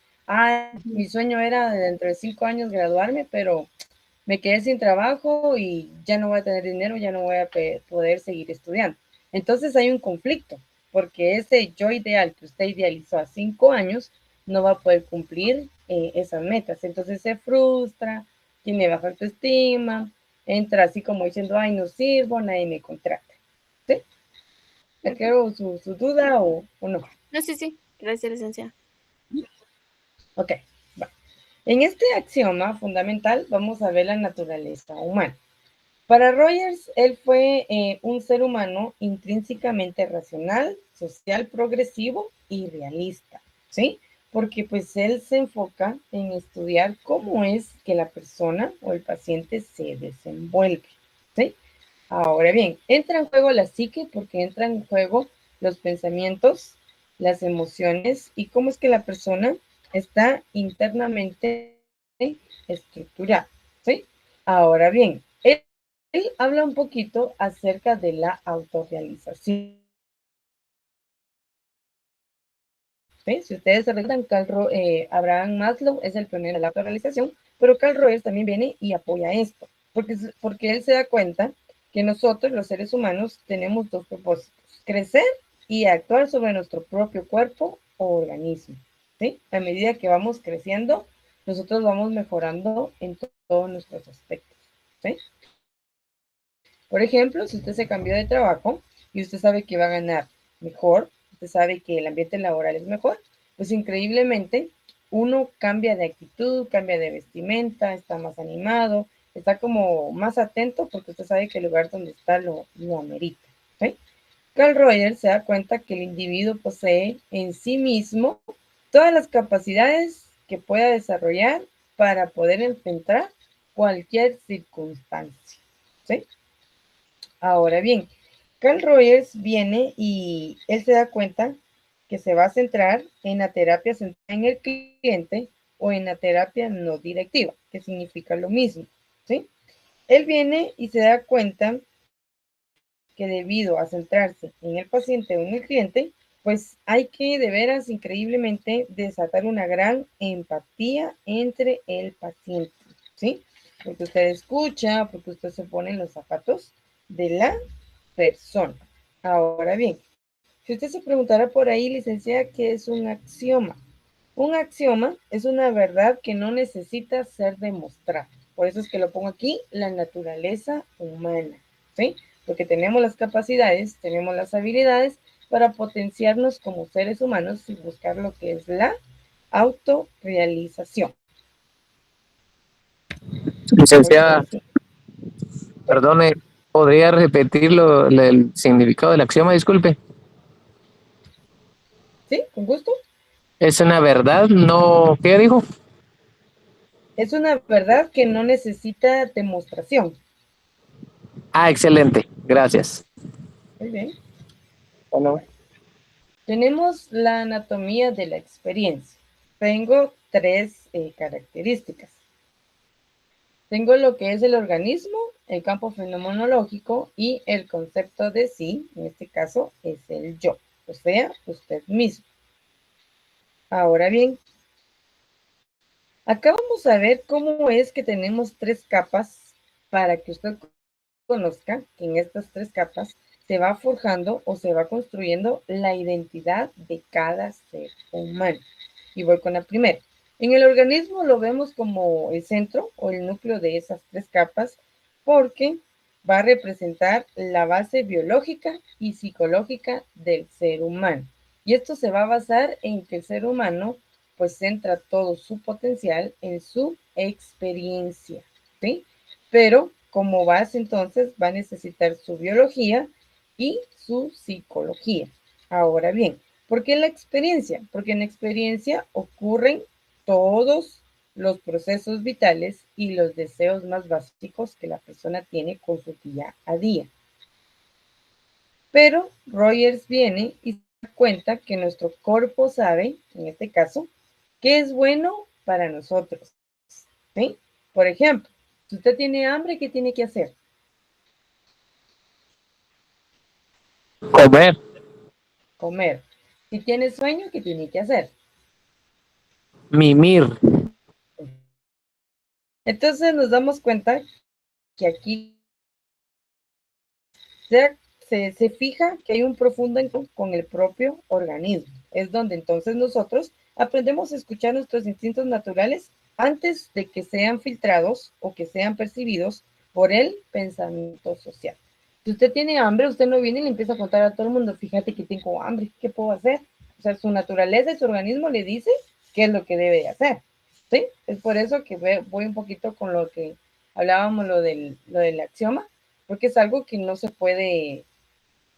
Mi sueño era dentro de 5 años graduarme, pero me quedé sin trabajo y ya no voy a tener dinero, ya no voy a poder seguir estudiando. Entonces hay un conflicto, porque ese yo ideal que usted idealizó a 5 años no va a poder cumplir esas metas. Entonces se frustra, tiene baja autoestima, entra así como diciendo, ay, no sirvo, nadie me contrata. ¿Sí? ¿Me quedó su duda o no? No, sí, sí. Gracias, licenciada. Ok, va. En este axioma fundamental vamos a ver la naturaleza humana. Para Rogers, él fue un ser humano intrínsecamente racional, social, progresivo y realista, ¿sí? Porque pues él se enfoca en estudiar cómo es que la persona o el paciente se desenvuelve, ¿sí? Ahora bien, entra en juego la psique porque entra en juego los pensamientos, las emociones y cómo es que la persona está internamente estructurada, ¿sí? Ahora bien, él habla un poquito acerca de la autorrealización. ¿Sí? Si ustedes se recuerdan, Abraham Maslow es el pionero de la autorrealización, pero Carl Rogers también viene y apoya esto, porque él se da cuenta que nosotros, los seres humanos, tenemos dos propósitos, crecer y actuar sobre nuestro propio cuerpo o organismo. ¿Sí? A medida que vamos creciendo, nosotros vamos mejorando en todos nuestros aspectos. ¿Sí? Por ejemplo, si usted se cambió de trabajo y usted sabe que va a ganar mejor, usted sabe que el ambiente laboral es mejor, pues increíblemente uno cambia de actitud, cambia de vestimenta, está más animado, está como más atento porque usted sabe que el lugar donde está lo amerita. ¿Sí? Carl Rogers se da cuenta que el individuo posee en sí mismo todas las capacidades que pueda desarrollar para poder enfrentar cualquier circunstancia, ¿sí? Ahora bien, Carl Rogers viene y él se da cuenta que se va a centrar en la terapia centrada en el cliente o en la terapia no directiva, que significa lo mismo, ¿sí? Él viene y se da cuenta que debido a centrarse en el paciente o en el cliente, pues hay que de veras increíblemente desatar una gran empatía entre el paciente, ¿sí? Porque usted escucha, porque usted se pone en los zapatos de la persona. Ahora bien, si usted se preguntara por ahí, licenciada, ¿qué es un axioma? Un axioma es una verdad que no necesita ser demostrada. Por eso es que lo pongo aquí, la naturaleza humana, ¿sí? Porque tenemos las capacidades, tenemos las habilidades para potenciarnos como seres humanos y buscar lo que es la autorrealización. Licenciada, perdone, ¿podría repetir el significado del axioma? Disculpe. ¿Sí? ¿Con gusto? ¿Es una verdad? No, ¿qué dijo? Es una verdad que no necesita demostración. Ah, excelente, gracias. Muy bien. Bueno, Tenemos la anatomía de la experiencia. Tengo tres características. Tengo lo que es el organismo, el campo fenomenológico y el concepto de sí, en este caso es el yo, o sea, usted mismo. Ahora bien, acá vamos a ver cómo es que tenemos tres capas para que usted conozca que en estas tres capas se va forjando o se va construyendo la identidad de cada ser humano. Y voy con la primera. En el organismo lo vemos como el centro o el núcleo de esas tres capas porque va a representar la base biológica y psicológica del ser humano. Y esto se va a basar en que el ser humano pues centra todo su potencial en su experiencia, ¿sí? Pero como base entonces va a necesitar su biología y su psicología. Ahora bien, ¿por qué la experiencia? Porque en la experiencia ocurren todos los procesos vitales y los deseos más básicos que la persona tiene con su día a día. Pero Rogers viene y se da cuenta que nuestro cuerpo sabe, en este caso, qué es bueno para nosotros, ¿sí? Por ejemplo, si usted tiene hambre, ¿qué tiene que hacer? comer, Comer. Si tiene sueño, ¿qué tiene que hacer? mimir. Entonces nos damos cuenta que aquí se fija que hay un profundo encuentro con el propio organismo. Es donde entonces nosotros aprendemos a escuchar nuestros instintos naturales antes de que sean filtrados o que sean percibidos por el pensamiento social. Si usted tiene hambre, usted no viene y le empieza a contar a todo el mundo, fíjate que tengo hambre, ¿qué puedo hacer? O sea, su naturaleza y su organismo le dice qué es lo que debe de hacer, ¿sí? Es por eso que voy un poquito con lo que hablábamos, lo del axioma, porque es algo que no se puede,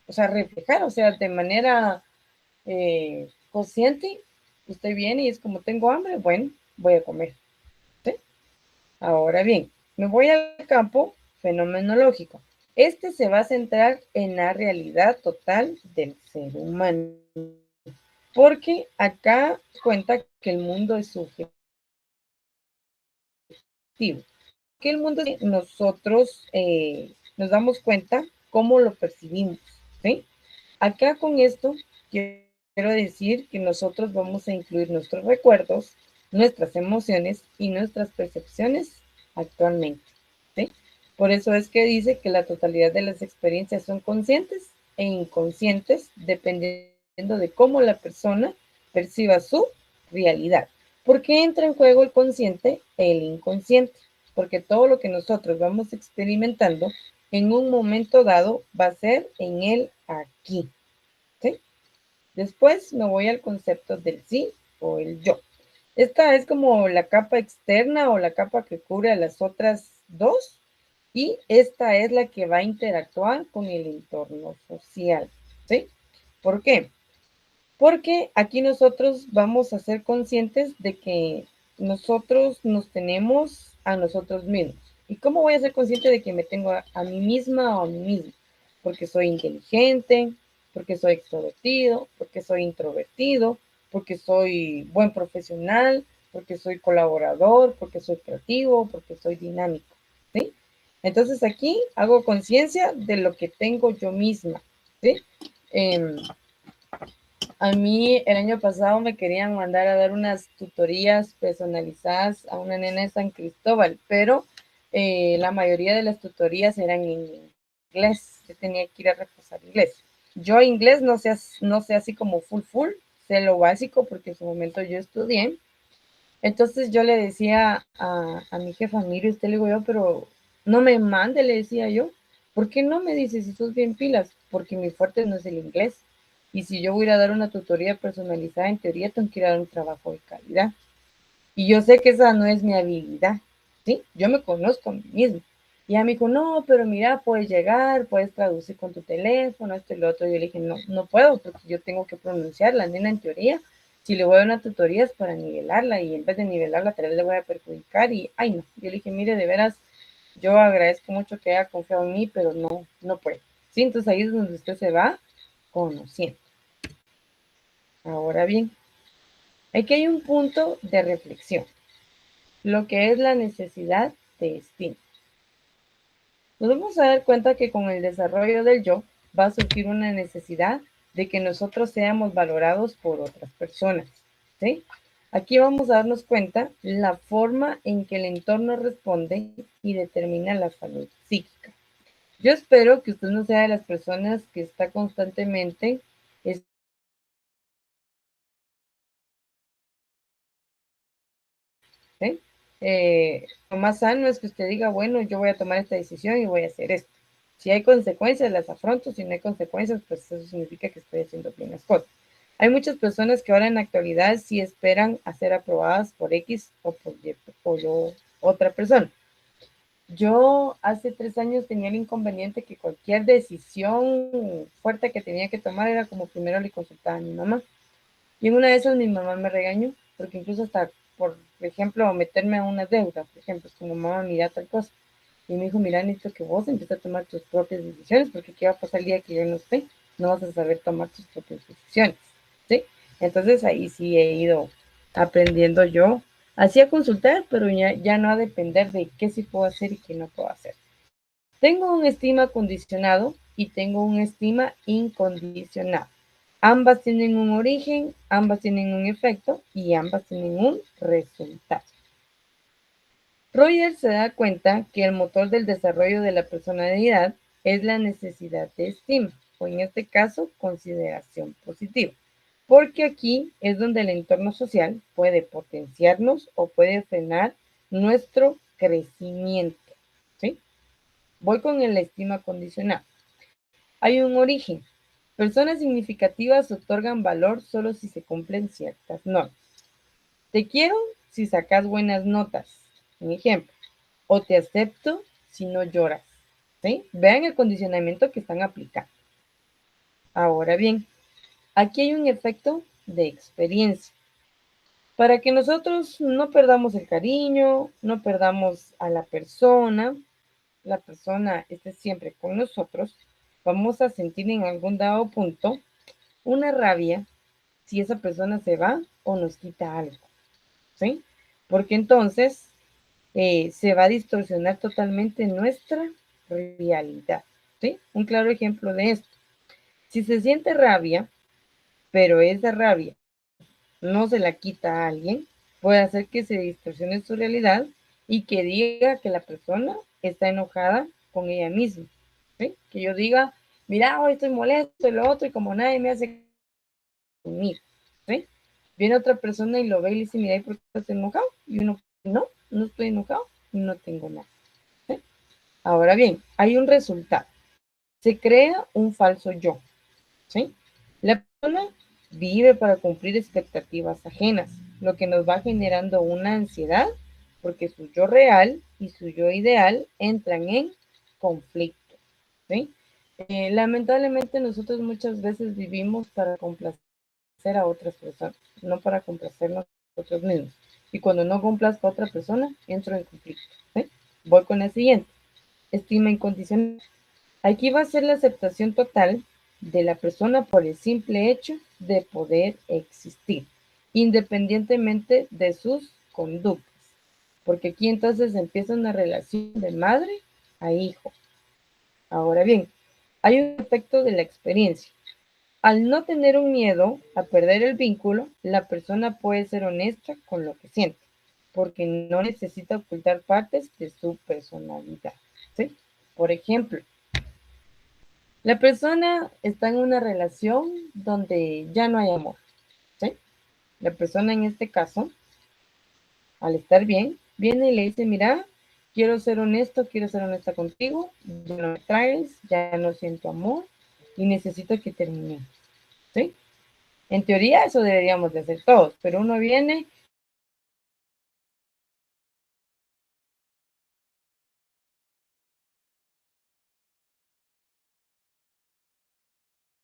o sea, reflejar, o sea, de manera consciente, usted viene y es como tengo hambre, bueno, voy a comer, ¿sí? Ahora bien, me voy al campo fenomenológico. Este se va a centrar en la realidad total del ser humano, porque acá cuenta que el mundo es subjetivo, que el mundo es nosotros nos damos cuenta cómo lo percibimos, ¿sí? Acá con esto quiero decir que nosotros vamos a incluir nuestros recuerdos, nuestras emociones y nuestras percepciones actualmente, ¿sí? Por eso es que dice que la totalidad de las experiencias son conscientes e inconscientes dependiendo de cómo la persona perciba su realidad. ¿Por qué entra en juego el consciente e el inconsciente? Porque todo lo que nosotros vamos experimentando en un momento dado va a ser en el aquí, ¿sí? Después me voy al concepto del sí o el yo. Esta es como la capa externa o la capa que cubre a las otras dos y esta es la que va a interactuar con el entorno social, ¿sí? ¿Por qué? Porque aquí nosotros vamos a ser conscientes de que nosotros nos tenemos a nosotros mismos. ¿Y cómo voy a ser consciente de que me tengo a mí misma o a mí mismo? Porque soy inteligente, porque soy extrovertido, porque soy introvertido, porque soy buen profesional, porque soy colaborador, porque soy creativo, porque soy dinámico, ¿sí? Entonces aquí hago conciencia de lo que tengo yo misma, ¿sí? A mí el año pasado me querían mandar a dar unas tutorías personalizadas a una nena de San Cristóbal, pero la mayoría de las tutorías eran en inglés. Yo tenía que ir a reforzar inglés. Yo inglés no sé así como full, sé lo básico porque en su momento yo estudié. Entonces yo le decía a mi jefa, mire, usted le digo yo, pero no me mande, le decía yo. ¿Por qué no me dice si sos bien pilas? Porque mi fuerte no es el inglés. Y si yo voy a ir a dar una tutoría personalizada, en teoría tengo que ir a dar un trabajo de calidad. Y yo sé que esa no es mi habilidad, ¿sí? Yo me conozco a mí mismo. Y ella me dijo, no, pero mira, puedes llegar, puedes traducir con tu teléfono, esto y lo otro. Y yo le dije, no, no puedo, porque yo tengo que pronunciar la nena en teoría. Si le voy a dar una tutoría es para nivelarla, y en vez de nivelarla, tal vez le voy a perjudicar. Y, ay, no. Yo le dije, mire, de veras, yo agradezco mucho que haya confiado en mí, pero no, no puedo. ¿Sí? Entonces ahí es donde usted se va conociendo. Ahora bien, aquí hay un punto de reflexión, lo que es la necesidad de estima. Nos vamos a dar cuenta que con el desarrollo del yo va a surgir una necesidad de que nosotros seamos valorados por otras personas, ¿sí? Aquí vamos a darnos cuenta la forma en que el entorno responde y determina la salud psíquica. Yo espero que usted no sea de las personas que está constantemente ¿sí? Lo más sano es que usted diga, bueno, yo voy a tomar esta decisión y voy a hacer esto. Si hay consecuencias, las afronto. Si no hay consecuencias, pues eso significa que estoy haciendo bien las cosas. Hay muchas personas que ahora en la actualidad sí esperan a ser aprobadas por X o por Y o yo, otra persona. Yo hace 3 años tenía el inconveniente que cualquier decisión fuerte que tenía que tomar era como primero le consultaba a mi mamá. Y en una de esas mi mamá me regañó, porque incluso hasta, por ejemplo, meterme a una deuda, por ejemplo, es como, mamá, mira tal cosa. Y me dijo, mira, necesito que vos empieces a tomar tus propias decisiones, porque ¿qué va a pasar el día que yo no esté? No vas a saber tomar tus propias decisiones, ¿sí? Entonces ahí sí he ido aprendiendo yo, así a consultar, pero ya no a depender de qué sí puedo hacer y qué no puedo hacer. Tengo un estima condicionado y tengo un estima incondicionado. Ambas tienen un origen, ambas tienen un efecto y ambas tienen un resultado. Roger se da cuenta que el motor del desarrollo de la personalidad es la necesidad de estima, o en este caso, consideración positiva, porque aquí es donde el entorno social puede potenciarnos o puede frenar nuestro crecimiento, ¿sí? Voy con el estima condicional. Hay un origen. Personas significativas otorgan valor solo si se cumplen ciertas normas. Te quiero si sacas buenas notas. Un ejemplo. O te acepto si no lloras. ¿Sí? Vean el condicionamiento que están aplicando. Ahora bien, aquí hay un efecto de experiencia. Para que nosotros no perdamos el cariño, no perdamos a la persona esté siempre con nosotros, vamos a sentir en algún dado punto una rabia si esa persona se va o nos quita algo, ¿sí? Porque entonces se va a distorsionar totalmente nuestra realidad, ¿sí? Un claro ejemplo de esto. Si se siente rabia, pero esa rabia no se la quita a alguien, puede hacer que se distorsione su realidad y que diga que la persona está enojada con ella misma, ¿sí? Que yo diga, mira, hoy estoy molesto y lo otro, y como nadie me hace conmigo, ¿sí? Viene otra persona y lo ve y le dice, mira, ¿y por qué estás enojado? Y uno, no, no estoy enojado y no tengo nada, ¿sí? Ahora bien, hay un resultado. Se crea un falso yo, ¿sí? La persona vive para cumplir expectativas ajenas, lo que nos va generando una ansiedad porque su yo real y su yo ideal entran en conflicto, ¿sí? Lamentablemente nosotros muchas veces vivimos para complacer a otras personas, no para complacernos nosotros mismos. Y cuando no complazco a otra persona, entro en conflicto. ¿Sí? Voy con la siguiente. Estima incondicional. Aquí va a ser la aceptación total de la persona por el simple hecho de poder existir, independientemente de sus conductas. Porque aquí entonces empieza una relación de madre a hijo. Ahora bien, hay un efecto de la experiencia. Al no tener un miedo a perder el vínculo, la persona puede ser honesta con lo que siente, porque no necesita ocultar partes de su personalidad. ¿Sí? Por ejemplo, la persona está en una relación donde ya no hay amor. ¿Sí? La persona en este caso, al estar bien, viene y le dice, mira, quiero ser honesto, quiero ser honesta contigo, ya no me traes, ya no siento amor y necesito que termine. ¿Sí? En teoría eso deberíamos de hacer todos, pero uno viene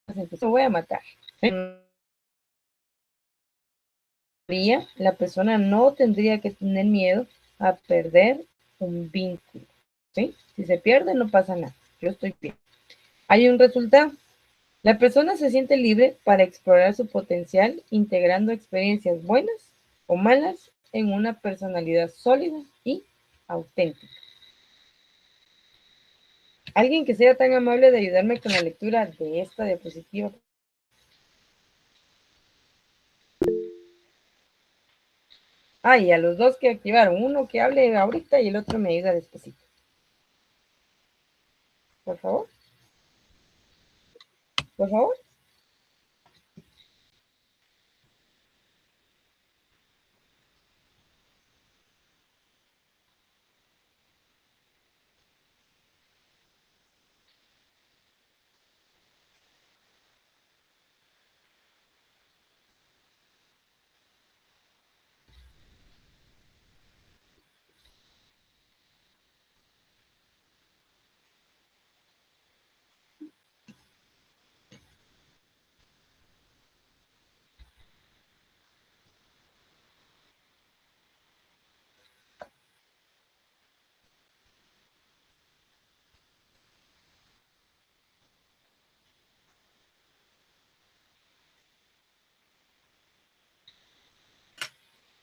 y dice, me voy a matar. ¿Sí? La persona no tendría que tener miedo a perder un vínculo. ¿Sí? Si se pierde no pasa nada, yo estoy bien. Hay un resultado. La persona se siente libre para explorar su potencial, integrando experiencias buenas o malas en una personalidad sólida y auténtica. Alguien que sea tan amable de ayudarme con la lectura de esta diapositiva. Y a los dos que activaron, uno que hable ahorita y el otro me ayuda despacito. Por favor. Por favor.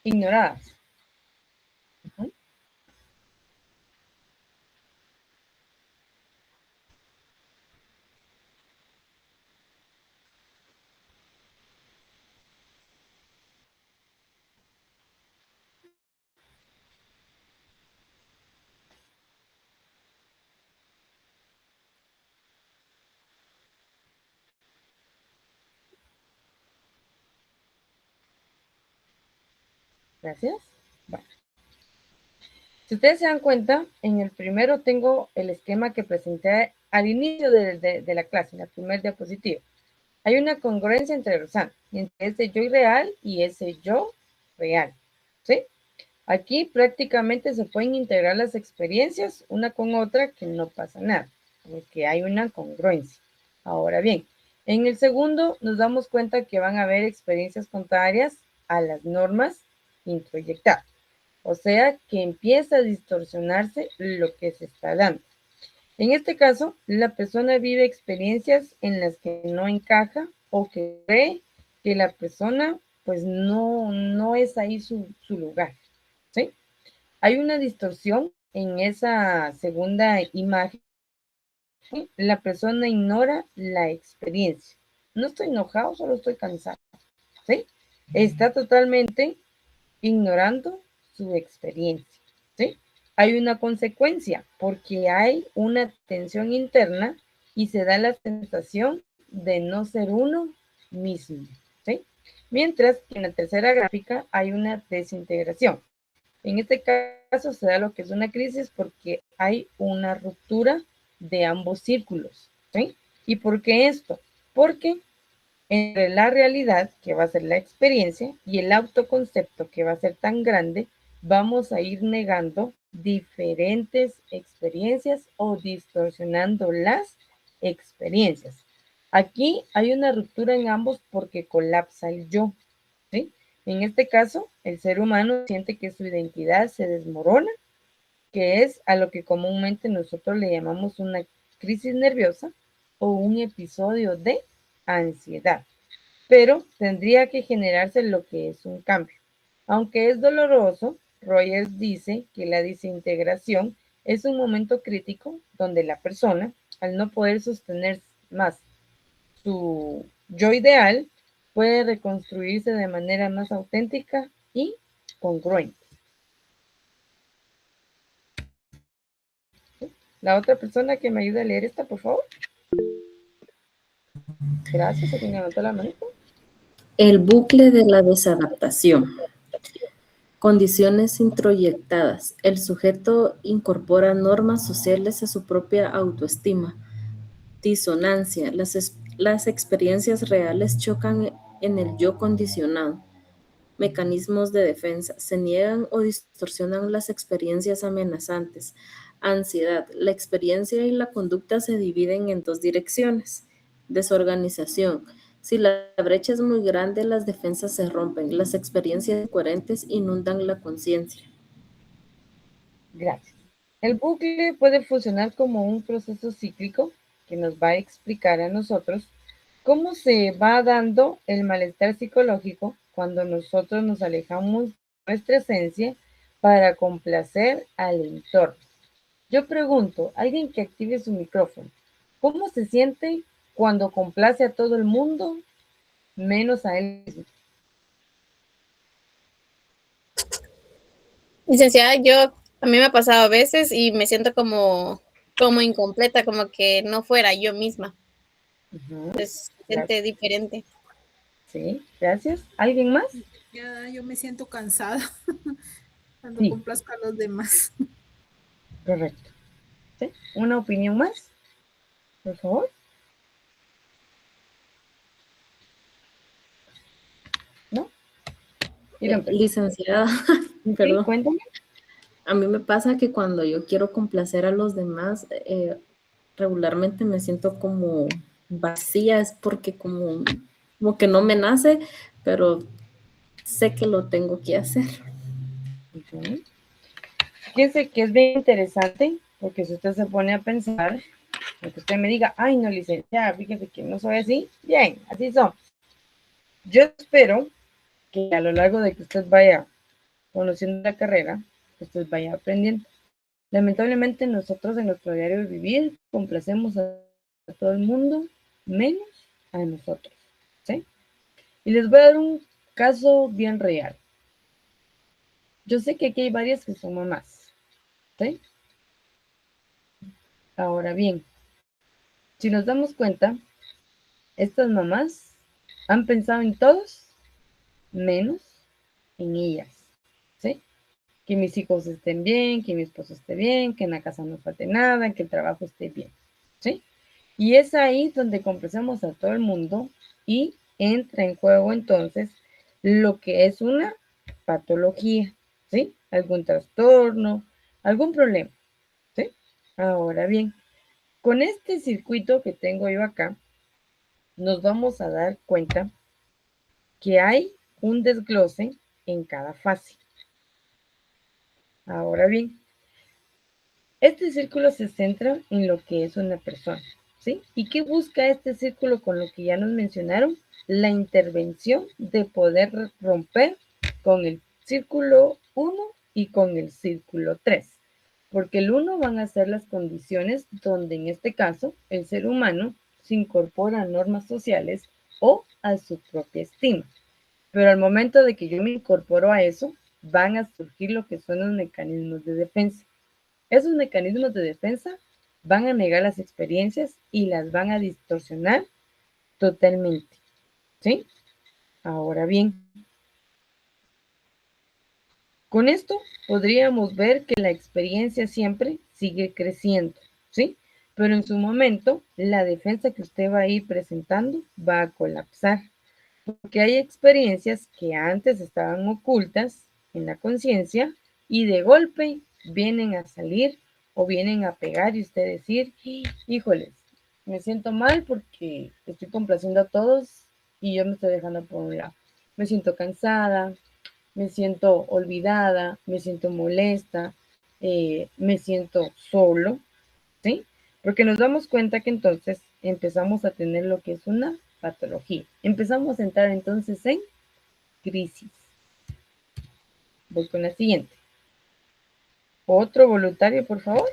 Ignoradas. Ujú. Gracias. Bueno. Si ustedes se dan cuenta, en el primero tengo el esquema que presenté al inicio de la clase, en la primera diapositiva. Hay una congruencia entre Rosana, entre ese yo irreal y ese yo real. ¿Sí? Aquí prácticamente se pueden integrar las experiencias una con otra que no pasa nada, porque hay una congruencia. Ahora bien, en el segundo nos damos cuenta que van a haber experiencias contrarias a las normas introyectadas. O sea que empieza a distorsionarse lo que se está dando. En este caso, la persona vive experiencias en las que no encaja o que cree que la persona pues no es ahí su lugar. ¿Sí? Hay una distorsión en esa segunda imagen. ¿Sí? La persona ignora la experiencia. No estoy enojado, solo estoy cansado. ¿Sí? Está totalmente ignorando su experiencia. ¿Sí? Hay una consecuencia porque hay una tensión interna y se da la sensación de no ser uno mismo. ¿Sí? Mientras que en la tercera gráfica hay una desintegración. En este caso se da lo que es una crisis porque hay una ruptura de ambos círculos. ¿Sí? ¿Y por qué esto? Porque entre la realidad, que va a ser la experiencia, y el autoconcepto, que va a ser tan grande, vamos a ir negando diferentes experiencias o distorsionando las experiencias. Aquí hay una ruptura en ambos porque colapsa el yo, ¿sí? En este caso, el ser humano siente que su identidad se desmorona, que es a lo que comúnmente nosotros le llamamos una crisis nerviosa o un episodio de ansiedad. Pero tendría que generarse lo que es un cambio. Aunque es doloroso, Rogers dice que la desintegración es un momento crítico donde la persona, al no poder sostener más su yo ideal, puede reconstruirse de manera más auténtica y congruente. La otra persona que me ayude a leer esta, por favor. Gracias, a quien levantó la manita. El bucle de la desadaptación. Condiciones introyectadas. El sujeto incorpora normas sociales a su propia autoestima. Disonancia. Las experiencias reales chocan en el yo condicionado. Mecanismos de defensa. Se niegan o distorsionan las experiencias amenazantes. Ansiedad. La experiencia y la conducta se dividen en dos direcciones. Desorganización. Si la brecha es muy grande, las defensas se rompen. Las experiencias incoherentes inundan la conciencia. Gracias. El bucle puede funcionar como un proceso cíclico que nos va a explicar a nosotros cómo se va dando el malestar psicológico cuando nosotros nos alejamos de nuestra esencia para complacer al entorno. Yo pregunto, alguien que active su micrófono, ¿cómo se siente cuando complace a todo el mundo menos a él mismo? Licenciada, a mí me ha pasado a veces y me siento como incompleta, como que no fuera yo misma. Entonces, se siente diferente. Sí, gracias. ¿Alguien más? Ya yo me siento cansada cuando Sí. complazco a los demás. Correcto. ¿Sí? ¿Una opinión más? Por favor. ¿No? Licenciada, Sí, perdón. cuéntame. A mí me pasa que cuando yo quiero complacer a los demás, regularmente me siento como vacía, es porque como que no me nace, pero sé que lo tengo que hacer. Okay. Fíjense que es bien interesante, porque si usted se pone a pensar, aunque usted me diga, ay, no, licenciada, fíjese que no soy así, bien, así son. Yo espero que a lo largo de que usted vaya conociendo la carrera, usted vaya aprendiendo. Lamentablemente nosotros en nuestro diario de vivir complacemos a todo el mundo, menos a nosotros, ¿sí? Y les voy a dar un caso bien real. Yo sé que aquí hay varias que son mamás, ¿sí? Ahora bien, si nos damos cuenta, estas mamás han pensado en todos, menos en ellas, ¿sí? Que mis hijos estén bien, que mi esposo esté bien, que en la casa no falte nada, que el trabajo esté bien, ¿sí? Y es ahí donde complacemos a todo el mundo y entra en juego entonces lo que es una patología, ¿sí? Algún trastorno, algún problema, ¿sí? Ahora bien, con este circuito que tengo yo acá, nos vamos a dar cuenta que hay un desglose en cada fase. Ahora bien, este círculo se centra en lo que es una persona, ¿sí? ¿Y qué busca este círculo con lo que ya nos mencionaron? La intervención de poder romper con el círculo 1 y con el círculo 3. Porque el 1 van a ser las condiciones donde en este caso el ser humano se incorpora a normas sociales o a su propia estima. Pero al momento de que yo me incorporo a eso, van a surgir lo que son los mecanismos de defensa. Esos mecanismos de defensa van a negar las experiencias y las van a distorsionar totalmente, ¿sí? Ahora bien, con esto podríamos ver que la experiencia siempre sigue creciendo, ¿sí? Pero en su momento, la defensa que usted va a ir presentando va a colapsar, porque hay experiencias que antes estaban ocultas en la conciencia y de golpe vienen a salir o vienen a pegar y usted decir, híjoles, me siento mal porque estoy complaciendo a todos y yo me estoy dejando por un lado. me siento cansada, me siento olvidada, me siento molesta, me siento solo, ¿sí? Porque nos damos cuenta que entonces empezamos a tener lo que es una patología. Empezamos a entrar entonces en crisis. Voy con la siguiente. Otro voluntario, por favor.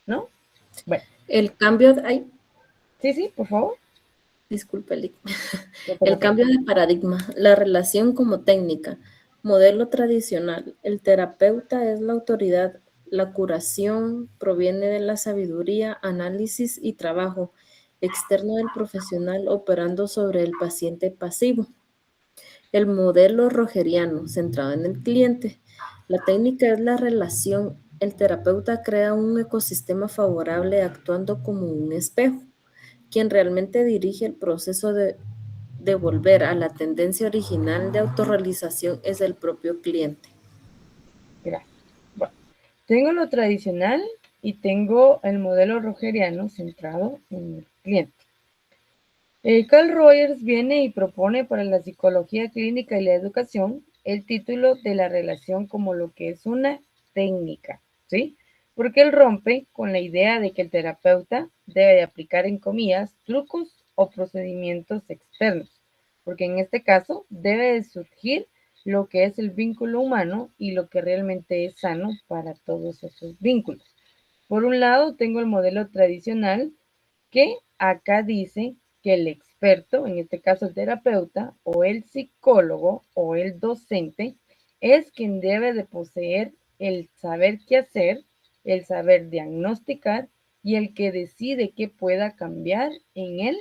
¿No? Bueno, El cambio de, ay, sí, por favor. disculpe, Lic. No te El cambio de paradigma, la relación como técnica, modelo tradicional. El terapeuta es la autoridad, la curación proviene de la sabiduría, análisis y trabajo externo del profesional operando sobre el paciente pasivo. El modelo rogeriano, centrado en el cliente. La técnica es la relación. El terapeuta crea un ecosistema favorable actuando como un espejo. Quien realmente dirige el proceso de volver a la tendencia original de autorrealización es el propio cliente. Gracias. Bueno, tengo lo tradicional y tengo el modelo rogeriano centrado en el cliente. Carl Rogers viene y propone para la psicología clínica y la educación el título de la relación como lo que es una técnica, ¿sí? Porque él rompe con la idea de que el terapeuta debe de aplicar en comillas trucos o procedimientos externos, porque en este caso debe de surgir lo que es el vínculo humano y lo que realmente es sano para todos esos vínculos. Por un lado, tengo el modelo tradicional que acá dice que el experto, en este caso el terapeuta o el psicólogo o el docente, es quien debe de poseer el saber qué hacer, el saber diagnosticar y el que decide qué pueda cambiar en el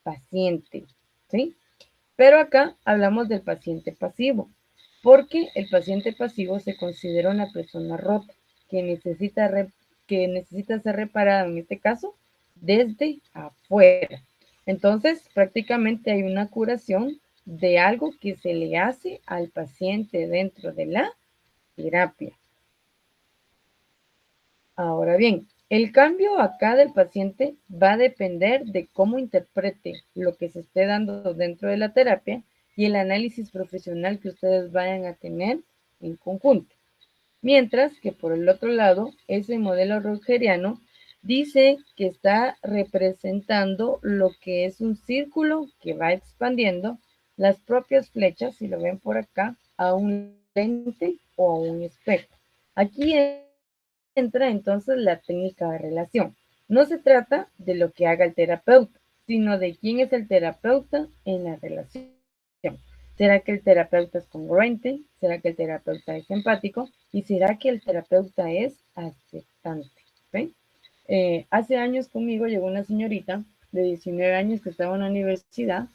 paciente, ¿sí? Pero acá hablamos del paciente pasivo, porque el paciente pasivo se considera una persona rota que que necesita ser reparada, en este caso, desde afuera. Entonces, prácticamente hay una curación de algo que se le hace al paciente dentro de la terapia. Ahora bien, el cambio acá del paciente va a depender de cómo interprete lo que se esté dando dentro de la terapia y el análisis profesional que ustedes vayan a tener en conjunto. Mientras que por el otro lado, ese modelo rogeriano dice que está representando lo que es un círculo que va expandiendo las propias flechas, si lo ven por acá, a un lente o a un espejo. Aquí entra entonces la técnica de relación. No se trata de lo que haga el terapeuta, sino de quién es el terapeuta en la relación. ¿Será que el terapeuta es congruente? ¿Será que el terapeuta es empático? ¿Y será que el terapeuta es aceptante? ¿Sí? Hace años conmigo llegó una señorita de 19 años que estaba en la universidad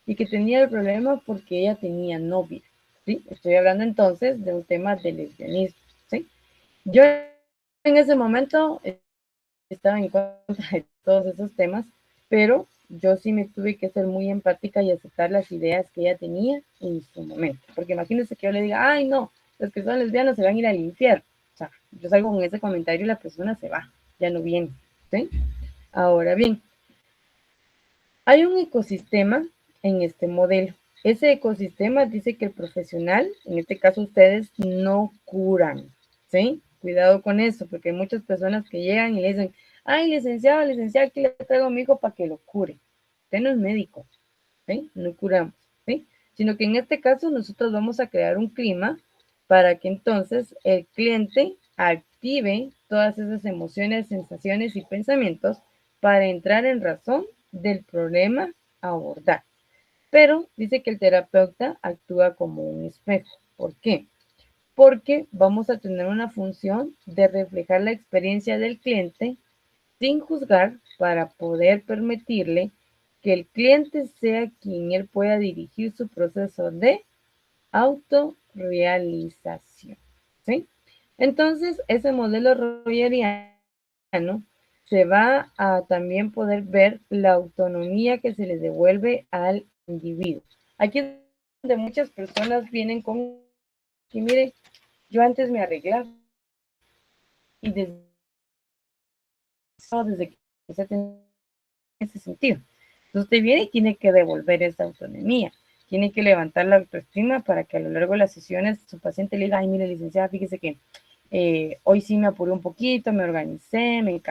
y que tenía el problema porque ella tenía novia. ¿Sí? Estoy hablando entonces de un tema de lesbianismo. ¿Sí? Yo en ese momento estaba en contra de todos esos temas, pero yo sí me tuve que ser muy empática y aceptar las ideas que ella tenía en su momento. Porque imagínense que yo le diga, ay, no, los que son lesbianos se van a ir al infierno. O sea, yo salgo con ese comentario y la persona se va, ya no viene. ¿Sí? Ahora bien, hay un ecosistema en este modelo. Ese ecosistema dice que el profesional, en este caso ustedes, no curan. ¿Sí? Cuidado con eso, porque hay muchas personas que llegan y le dicen, ay, licenciado, licenciada, aquí le traigo a mi hijo para que lo cure. Usted no es médico, ¿sí? No curamos, ¿sí? Sino que en este caso nosotros vamos a crear un clima para que entonces el cliente active todas esas emociones, sensaciones y pensamientos para entrar en razón del problema a abordar. Pero dice que el terapeuta actúa como un espejo. ¿Por qué? Porque vamos a tener una función de reflejar la experiencia del cliente sin juzgar para poder permitirle que el cliente sea quien él pueda dirigir su proceso de autorrealización. ¿Sí? Entonces, ese modelo rogeriano se va a también poder ver la autonomía que se le devuelve al individuo. Aquí es donde muchas personas vienen con que, mire, yo antes me arreglaba, desde que usted tiene ese sentido. Entonces usted viene y tiene que devolver esa autonomía, tiene que levantar la autoestima para que a lo largo de las sesiones su paciente le diga, ay, mire, licenciada, fíjese que hoy sí me apuré un poquito, me organicé, me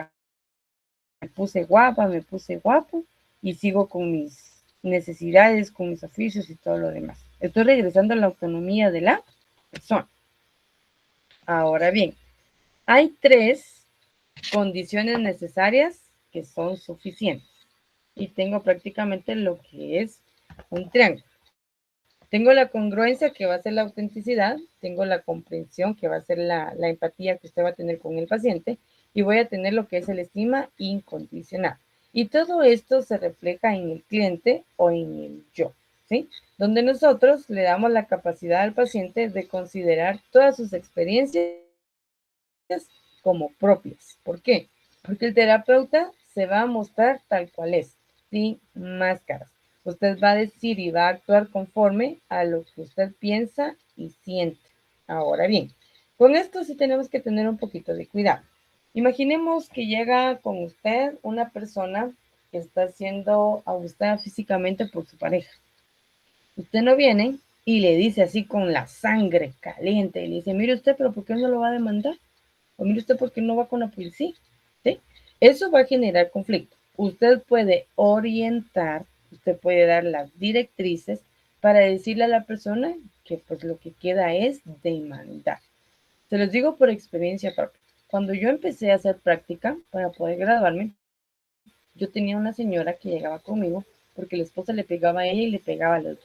puse guapa, me puse guapo y sigo con mis necesidades, con mis oficios y todo lo demás. Estoy regresando a la autonomía de la persona. Ahora bien, hay 3 condiciones necesarias que son suficientes. Y tengo prácticamente lo que es un triángulo. Tengo la congruencia, que va a ser la autenticidad. Tengo la comprensión, que va a ser la empatía que usted va a tener con el paciente. Y voy a tener lo que es el estima incondicional. Y todo esto se refleja en el cliente o en el yo, ¿sí? Donde nosotros le damos la capacidad al paciente de considerar todas sus experiencias como propias. ¿Por qué? Porque el terapeuta se va a mostrar tal cual es, sin máscaras. Usted va a decir y va a actuar conforme a lo que usted piensa y siente. Ahora bien, con esto sí tenemos que tener un poquito de cuidado. Imaginemos que llega con usted una persona que está siendo abusada físicamente por su pareja. Usted no viene y le dice así con la sangre caliente, y le dice, mire usted, pero ¿por qué no lo va a demandar? O mire usted, ¿por qué no va con la policía? ¿Sí? Eso va a generar conflicto. Usted puede orientar, usted puede dar las directrices para decirle a la persona que pues lo que queda es demandar. Se los digo por experiencia propia. Cuando yo empecé a hacer práctica para poder graduarme, yo tenía una señora que llegaba conmigo porque la esposa le pegaba a ella y le pegaba a los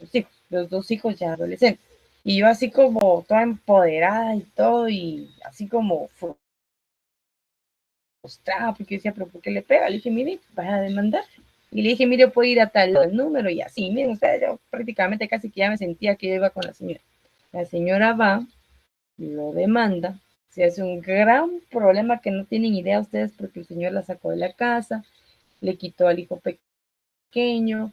2 hijos ya adolescentes. Y yo así como toda empoderada y todo, y así como frustrada, porque yo decía, pero ¿por qué le pega? Le dije, mire, vaya a demandar. Y le dije, mire, puedo ir a tal número y así. Miren ustedes, yo prácticamente casi que ya me sentía que yo iba con la señora. La señora va, lo demanda, se hace un gran problema que no tienen idea ustedes porque el señor la sacó de la casa, le quitó al hijo pequeño.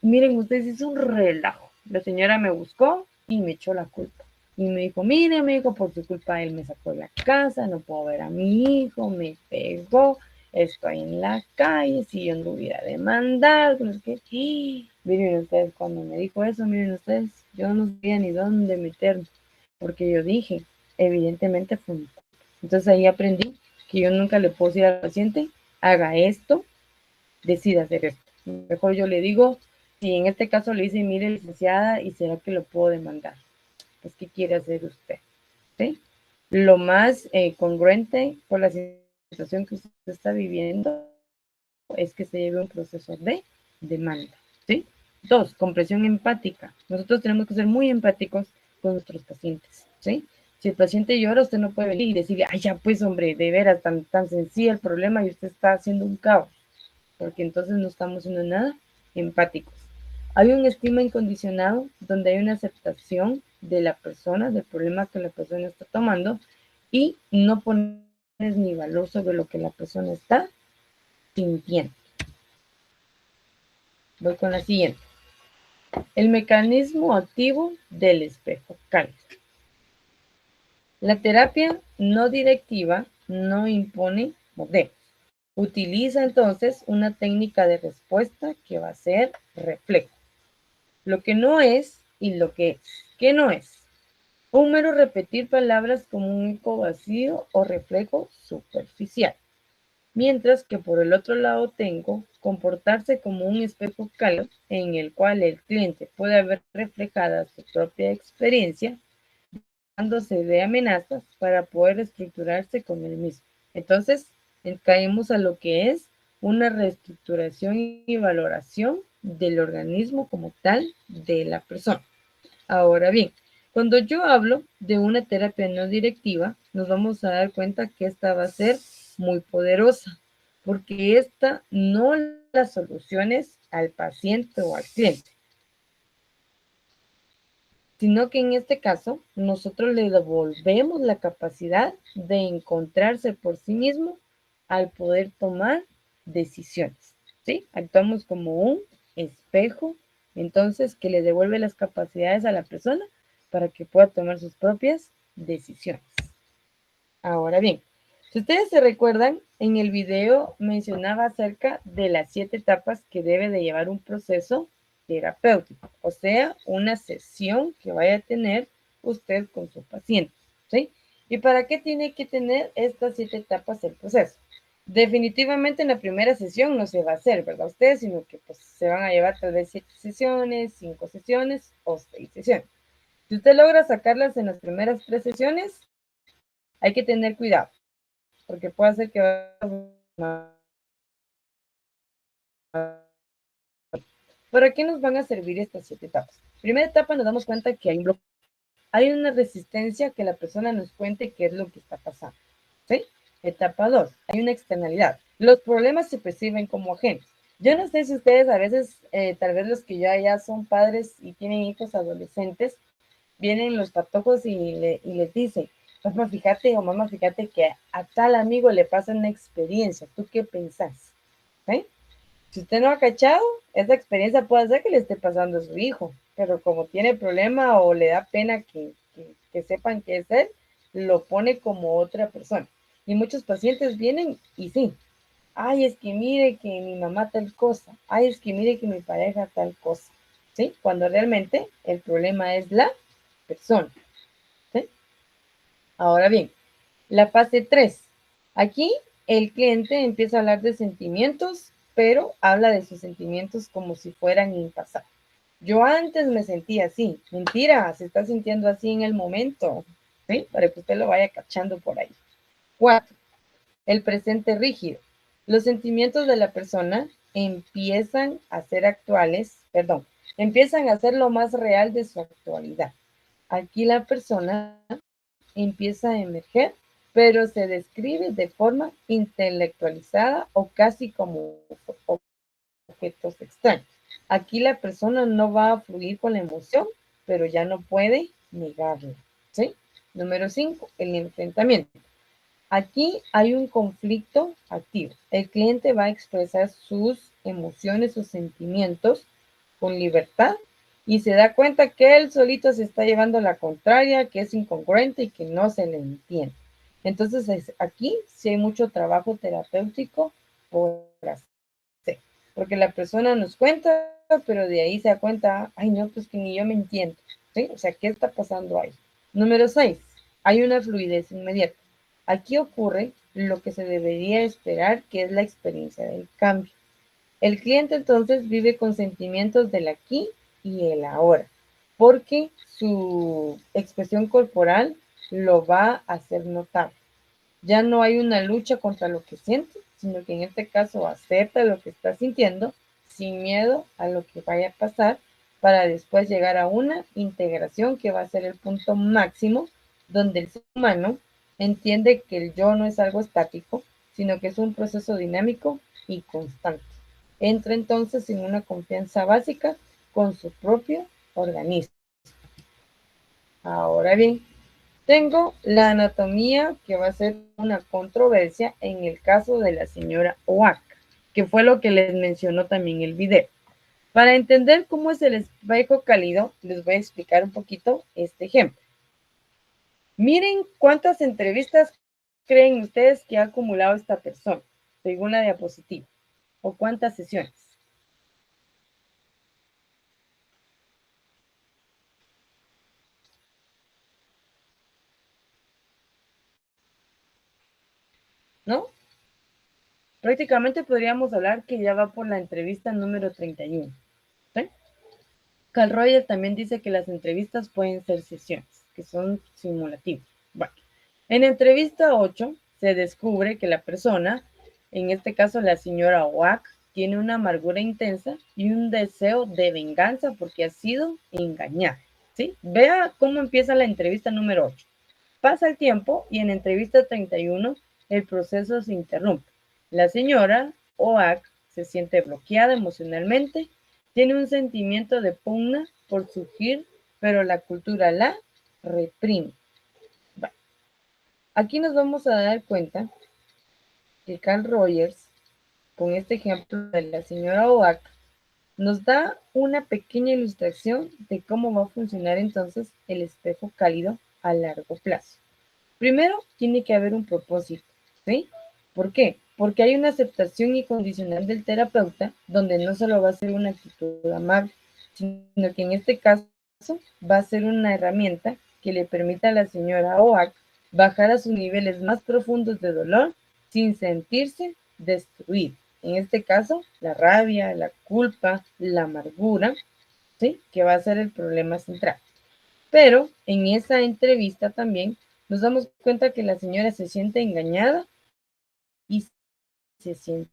Miren ustedes, es un relajo. La señora me buscó y me echó la culpa. Y me dijo, mire, me dijo, por su culpa él me sacó de la casa, no puedo ver a mi hijo, me pegó, estoy en la calle, si yo no hubiera demandado, no sé qué. Y miren ustedes, cuando me dijo eso, miren ustedes, yo no sabía ni dónde meterme, porque yo dije, evidentemente fue mi culpa. Entonces ahí aprendí que yo nunca le puedo decir al paciente, haga esto, decida hacer esto. Mejor yo le digo, si en este caso le dice, mire, licenciada, ¿y será que lo puedo demandar? Pues, ¿qué quiere hacer usted? ¿Sí? Lo más congruente por la situación que usted está viviendo es que se lleve un proceso de demanda. ¿Sí? 2, comprensión empática. Nosotros tenemos que ser muy empáticos con nuestros pacientes. ¿Sí? Si el paciente llora, usted no puede venir y decirle, ay, ya pues, hombre, de veras, tan sencillo el problema y usted está haciendo un caos, porque entonces no estamos siendo nada empáticos. Hay un estima incondicionado donde hay una aceptación de la persona, del problema que la persona está tomando, y no pones ni valor sobre lo que la persona está sintiendo. Voy con la siguiente. El mecanismo activo del espejo cálido. La terapia no directiva no impone modelos. Utiliza entonces una técnica de respuesta que va a ser reflejo. Lo que no es y lo que es. ¿Qué no es? Un mero repetir palabras como un eco vacío o reflejo superficial. Mientras que por el otro lado tengo comportarse como un espejo cálido en el cual el cliente puede ver reflejada su propia experiencia, dándose de amenazas para poder estructurarse con el mismo. Entonces, caemos a lo que es una reestructuración y valoración del organismo como tal de la persona. Ahora bien, cuando yo hablo de una terapia no directiva, nos vamos a dar cuenta que esta va a ser muy poderosa, porque esta no las soluciones al paciente o al cliente, sino que en este caso nosotros le devolvemos la capacidad de encontrarse por sí mismo al poder tomar decisiones, ¿sí? Actuamos como un espejo, entonces, que le devuelve las capacidades a la persona para que pueda tomar sus propias decisiones. Ahora bien, si ustedes se recuerdan, en el video mencionaba acerca de las 7 etapas que debe de llevar un proceso terapéutico, o sea, una sesión que vaya a tener usted con su paciente, ¿sí? ¿Y para qué tiene que tener estas 7 etapas del proceso? Definitivamente en la primera sesión no se va a hacer, ¿verdad? Ustedes, sino que pues se van a llevar tal vez 7 sesiones, 5 sesiones o 6 sesiones. Si usted logra sacarlas en las primeras 3 sesiones, hay que tener cuidado, porque puede ser que ¿para qué nos van a servir estas 7 etapas? Primera etapa, nos damos cuenta que hay un bloqueo. Hay una resistencia que la persona nos cuente qué es lo que está pasando, ¿sí? Etapa 2, hay una externalidad. Los problemas se perciben como ajenos. Yo no sé si ustedes a veces, tal vez los que ya son padres y tienen hijos adolescentes, vienen los patojos y les dicen, papá, fíjate o mamá, fíjate que a tal amigo le pasa una experiencia. ¿Tú qué pensás? ¿Sí? Si usted no ha cachado, esa experiencia puede ser que le esté pasando a su hijo, pero como tiene problema o le da pena que sepan que es él, lo pone como otra persona. Y muchos pacientes vienen y sí, ay, es que mire que mi mamá tal cosa, ay, es que mire que mi pareja tal cosa, ¿sí? Cuando realmente el problema es la persona, ¿sí? Ahora bien, la fase 3. Aquí el cliente empieza a hablar de sentimientos, pero habla de sus sentimientos como si fueran impasables. Yo antes me sentía así. Mentira, se está sintiendo así en el momento, ¿sí? Para que usted lo vaya cachando por ahí. 4. El presente rígido. Los sentimientos de la persona empiezan a ser actuales, empiezan a ser lo más real de su actualidad. Aquí la persona empieza a emerger, pero se describe de forma intelectualizada o casi como objetos extraños. Aquí la persona no va a fluir con la emoción, pero ya no puede negarla, ¿sí? Número 5, el enfrentamiento. Aquí hay un conflicto activo. El cliente va a expresar sus emociones, sus sentimientos con libertad y se da cuenta que él solito se está llevando la contraria, que es incongruente y que no se le entiende. Entonces aquí sí hay mucho trabajo terapéutico por hacer, porque la persona nos cuenta, pero de ahí se da cuenta, ay no, pues que ni yo me entiendo, ¿sí? O sea, ¿qué está pasando ahí? Número 6, hay una fluidez inmediata. Aquí ocurre lo que se debería esperar, que es la experiencia del cambio. El cliente entonces vive con sentimientos del aquí y el ahora, porque su expresión corporal lo va a hacer notar. Ya no hay una lucha contra lo que siente, sino que en este caso acepta lo que está sintiendo sin miedo a lo que vaya a pasar para después llegar a una integración que va a ser el punto máximo donde el ser humano entiende que el yo no es algo estático, sino que es un proceso dinámico y constante. Entra entonces en una confianza básica con su propio organismo. Ahora bien, tengo la anatomía que va a ser una controversia en el caso de la señora Oak, que fue lo que les mencionó también el video. Para entender cómo es el espejo cálido, les voy a explicar un poquito este ejemplo. Miren cuántas entrevistas creen ustedes que ha acumulado esta persona, según la diapositiva, o cuántas sesiones. ¿No? Prácticamente podríamos hablar que ya va por la entrevista número 31. ¿Sí? Carl Rogers también dice que las entrevistas pueden ser sesiones, que son simulativos. Bueno, en entrevista 8 se descubre que la persona, en este caso la señora Oak, tiene una amargura intensa y un deseo de venganza porque ha sido engañada. ¿Sí? Vea cómo empieza la entrevista número 8. Pasa el tiempo y en entrevista 31 el proceso se interrumpe. La señora Oak se siente bloqueada emocionalmente, tiene un sentimiento de pugna por surgir, pero la cultura la reprime. Bueno, aquí nos vamos a dar cuenta que Carl Rogers, con este ejemplo de la señora Oak, nos da una pequeña ilustración de cómo va a funcionar entonces el espejo cálido a largo plazo. Primero, tiene que haber un propósito, ¿sí? ¿Por qué? Porque hay una aceptación incondicional del terapeuta donde no solo va a ser una actitud amable, sino que en este caso va a ser una herramienta que le permita a la señora OAC bajar a sus niveles más profundos de dolor sin sentirse destruida. En este caso, la rabia, la culpa, la amargura, ¿sí? Que va a ser el problema central. Pero en esa entrevista también nos damos cuenta que la señora se siente engañada y se siente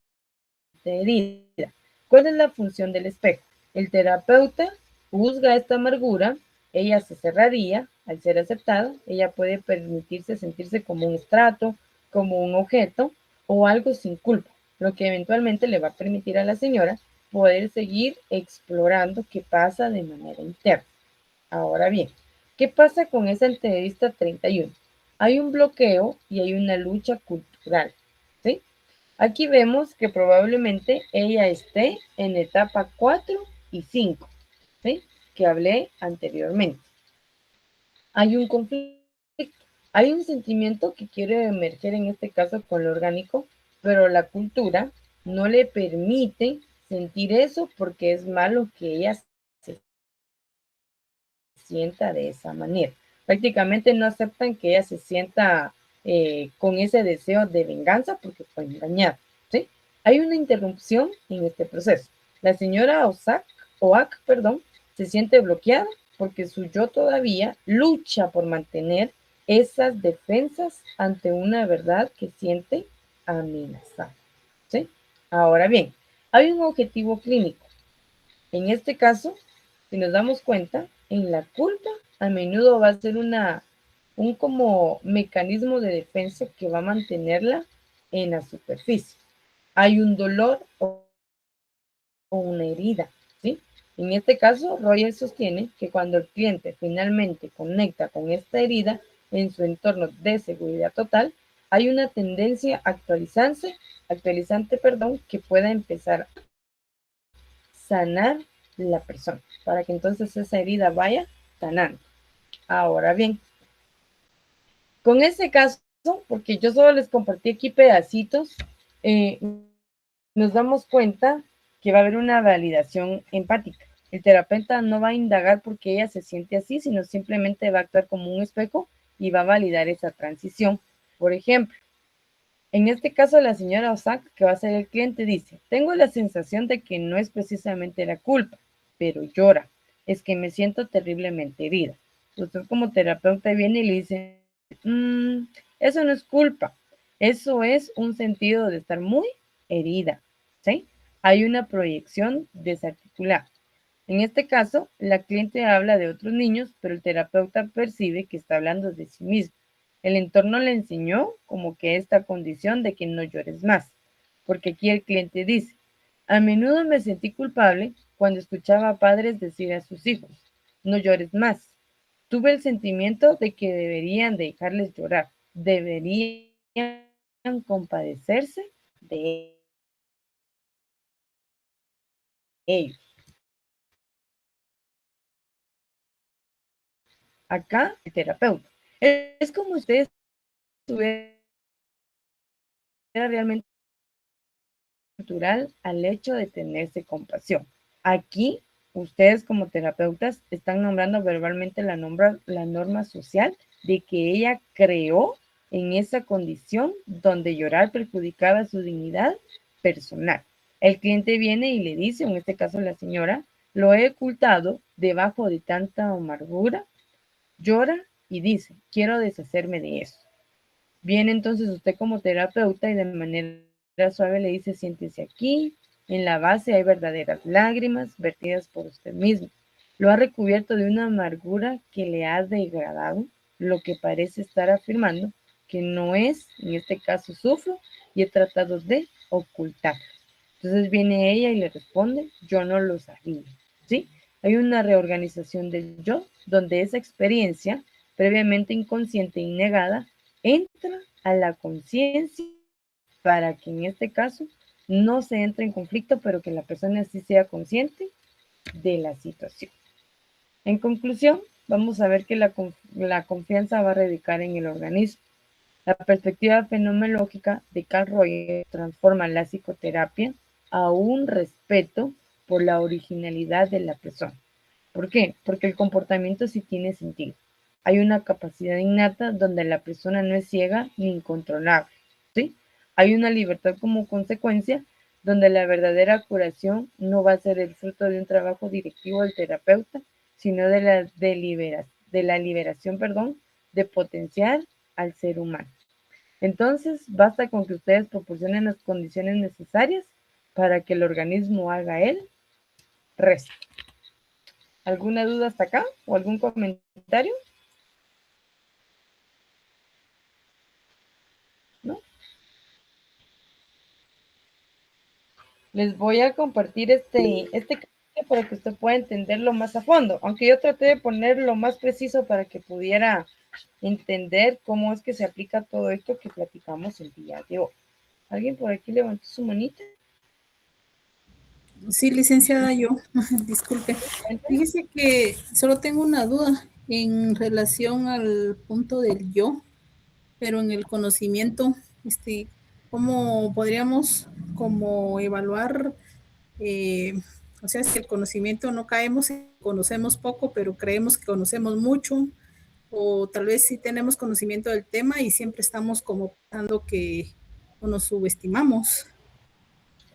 herida. ¿Cuál es la función del espejo? El terapeuta juzga esta amargura, ella se cerraría al ser aceptada, ella puede permitirse sentirse como un estrato, como un objeto o algo sin culpa, lo que eventualmente le va a permitir a la señora poder seguir explorando qué pasa de manera interna. Ahora bien, ¿qué pasa con esa entrevista 31? Hay un bloqueo y hay una lucha cultural, ¿sí? Aquí vemos que probablemente ella esté en etapa 4 y 5, ¿sí? Que hablé anteriormente. Hay un conflicto, hay un sentimiento que quiere emerger en este caso con lo orgánico, pero la cultura no le permite sentir eso porque es malo que ella se sienta de esa manera. Prácticamente no aceptan que ella se sienta con ese deseo de venganza porque fue engañada, ¿sí? Hay una interrupción en este proceso. La señora OAC, se siente bloqueada porque su yo todavía lucha por mantener esas defensas ante una verdad que siente amenazada, ¿sí? Ahora bien, hay un objetivo clínico. En este caso, si nos damos cuenta, en la culpa a menudo va a ser un como mecanismo de defensa que va a mantenerla en la superficie. Hay un dolor o una herida, ¿sí? En este caso, Roger sostiene que cuando el cliente finalmente conecta con esta herida en su entorno de seguridad total, hay una tendencia actualizante, que pueda empezar a sanar la persona, para que entonces esa herida vaya sanando. Ahora bien, con ese caso, porque yo solo les compartí aquí pedacitos, nos damos cuenta que va a haber una validación empática. El terapeuta no va a indagar por qué ella se siente así, sino simplemente va a actuar como un espejo y va a validar esa transición. Por ejemplo, en este caso, la señora Osaka, que va a ser el cliente, dice, tengo la sensación de que no es precisamente la culpa, pero llora. Es que me siento terriblemente herida. Usted como terapeuta viene y le dice, eso no es culpa, eso es un sentido de estar muy herida, ¿sí? Hay una proyección desarticulada. En este caso, la cliente habla de otros niños, pero el terapeuta percibe que está hablando de sí mismo. El entorno le enseñó como que esta condición de que no llores más, porque aquí el cliente dice, a menudo me sentí culpable cuando escuchaba a padres decir a sus hijos, no llores más. Tuve el sentimiento de que deberían dejarles llorar, deberían compadecerse de ellos. Acá, el terapeuta. Es como ustedes estuvieran realmente natural al hecho de tenerse compasión. Aquí, ustedes como terapeutas están nombrando verbalmente la norma social de que ella creó en esa condición donde llorar perjudicaba su dignidad personal. El cliente viene y le dice, en este caso la señora, lo he ocultado debajo de tanta amargura, llora y dice, quiero deshacerme de eso. Viene entonces usted como terapeuta y de manera suave le dice, siéntese aquí, en la base hay verdaderas lágrimas vertidas por usted mismo. Lo ha recubierto de una amargura que le ha degradado, lo que parece estar afirmando que no es, en este caso sufro y he tratado de ocultar. Entonces viene ella y le responde, yo no lo sabía, ¿sí? Hay una reorganización del yo, donde esa experiencia previamente inconsciente y negada entra a la conciencia para que en este caso no se entre en conflicto, pero que la persona sí sea consciente de la situación. En conclusión, vamos a ver que la confianza va a radicar en el organismo. La perspectiva fenomenológica de Carl Rogers transforma la psicoterapia a un respeto por la originalidad de la persona. ¿Por qué? Porque el comportamiento sí tiene sentido. Hay una capacidad innata donde la persona no es ciega ni incontrolable, ¿sí? Hay una libertad como consecuencia donde la verdadera curación no va a ser el fruto de un trabajo directivo del terapeuta, sino de la liberación, de potencial al ser humano. Entonces, basta con que ustedes proporcionen las condiciones necesarias para que el organismo haga el resto. ¿Alguna duda hasta acá o algún comentario? ¿No? Les voy a compartir este capítulo para que usted pueda entenderlo más a fondo, aunque yo traté de ponerlo más preciso para que pudiera entender cómo es que se aplica todo esto que platicamos el día de hoy. ¿Alguien por aquí levantó su manita? Sí, licenciada, yo, disculpe. Fíjese que solo tengo una duda en relación al punto del yo, pero en el conocimiento, ¿cómo podríamos como evaluar? O sea, si el conocimiento no caemos, conocemos poco, pero creemos que conocemos mucho, o tal vez sí tenemos conocimiento del tema y siempre estamos como pensando que o nos subestimamos.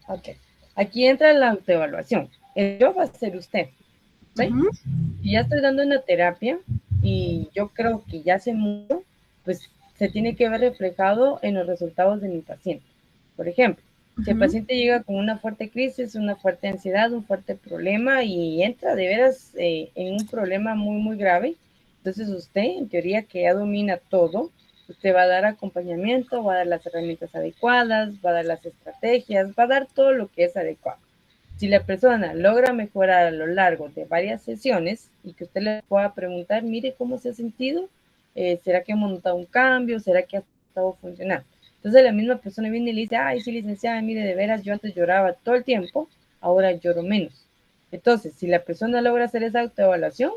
Ok. Aquí entra la autoevaluación. El yo va a ser usted, ¿sí? Ujú. Si ya estoy dando una terapia y yo creo que ya sé mucho, pues se tiene que ver reflejado en los resultados de mi paciente. Por ejemplo, si el Ujú. paciente llega con una fuerte crisis, una fuerte ansiedad, un fuerte problema y entra de veras en un problema muy, muy grave, entonces usted, en teoría, que ya domina todo, usted va a dar acompañamiento, va a dar las herramientas adecuadas, va a dar las estrategias, va a dar todo lo que es adecuado. Si la persona logra mejorar a lo largo de varias sesiones y que usted le pueda preguntar, mire cómo se ha sentido, ¿será que hemos notado un cambio? ¿Será que ha estado funcionando? Entonces la misma persona viene y le dice, ay, sí, licenciada, mire, de veras, yo antes lloraba todo el tiempo, ahora lloro menos. Entonces, si la persona logra hacer esa autoevaluación,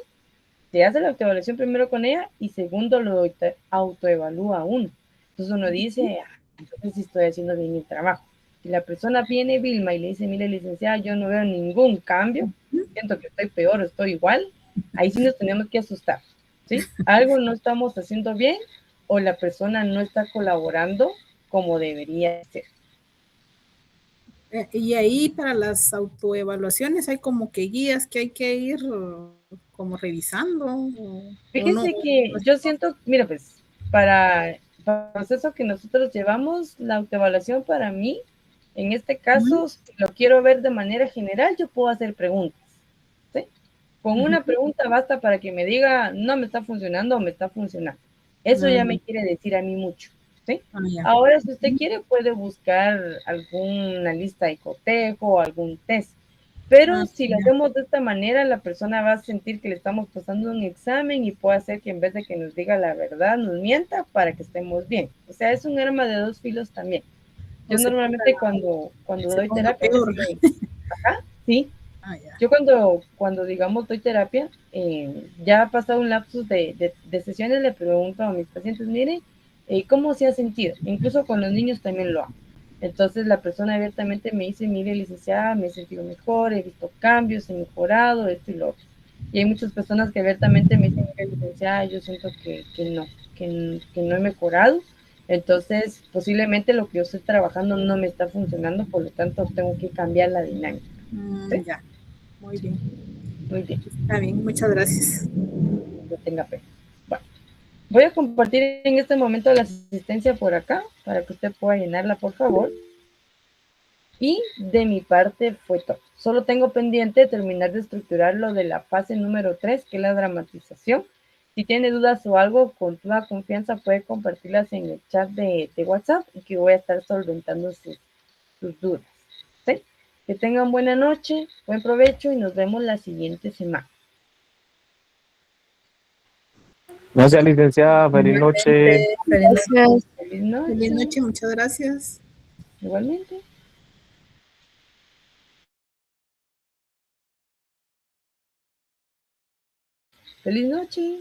se hace la autoevaluación primero con ella y segundo lo autoevalúa uno. Entonces uno dice, entonces sí estoy haciendo bien el trabajo. Si la persona viene, Vilma, y le dice, mire, licenciada, yo no veo ningún cambio, siento que estoy peor, estoy igual, ahí sí nos tenemos que asustar, ¿sí? Algo no estamos haciendo bien o la persona no está colaborando como debería ser. Y ahí para las autoevaluaciones hay como que guías que hay que ir como revisando o no. Fíjese que yo siento, mira, pues, para el proceso que nosotros llevamos, la autoevaluación para mí, en este caso, si lo quiero ver de manera general, yo puedo hacer preguntas, ¿sí? Con una pregunta basta para que me diga, no me está funcionando o me está funcionando. Eso ya me quiere decir a mí mucho, ¿sí? Ya. Ahora, si usted quiere, puede buscar alguna lista de cotejo o algún test. Pero si lo Ya. hacemos de esta manera, la persona va a sentir que le estamos pasando un examen y puede hacer que en vez de que nos diga la verdad, nos mienta para que estemos bien. O sea, es un arma de dos filos también. O Yo normalmente cuando se doy ponga terapia, peor. ajá, sí, Ya. yo cuando digamos doy terapia, ya ha pasado un lapsus de sesiones, le pregunto a mis pacientes, mire, ¿cómo se ha sentido? Incluso con los niños también lo hago. Entonces la persona abiertamente me dice, mire, licenciada, me he sentido mejor, he visto cambios, he mejorado, esto y lo otro. Y hay muchas personas que abiertamente me dicen, mire, licenciada, yo siento que no he mejorado. Entonces, posiblemente lo que yo estoy trabajando no me está funcionando, por lo tanto, tengo que cambiar la dinámica. ¿Sí? Ya. Muy bien. Muy bien, Está bien, muchas gracias. no tenga pena. Bueno, voy a compartir en este momento la asistencia por acá para que usted pueda llenarla, por favor. Y de mi parte fue todo. Solo tengo pendiente terminar de estructurar lo de la fase número 3, que es la dramatización. Si tiene dudas o algo, con toda confianza puede compartirlas en el chat de WhatsApp y que voy a estar solventando sus dudas. ¿Sí? Que tengan buena noche, buen provecho y nos vemos la siguiente semana. Gracias, licenciada. Feliz noche. Feliz noche. Gracias. Feliz noche. Feliz noche, muchas gracias. Igualmente. Feliz noche.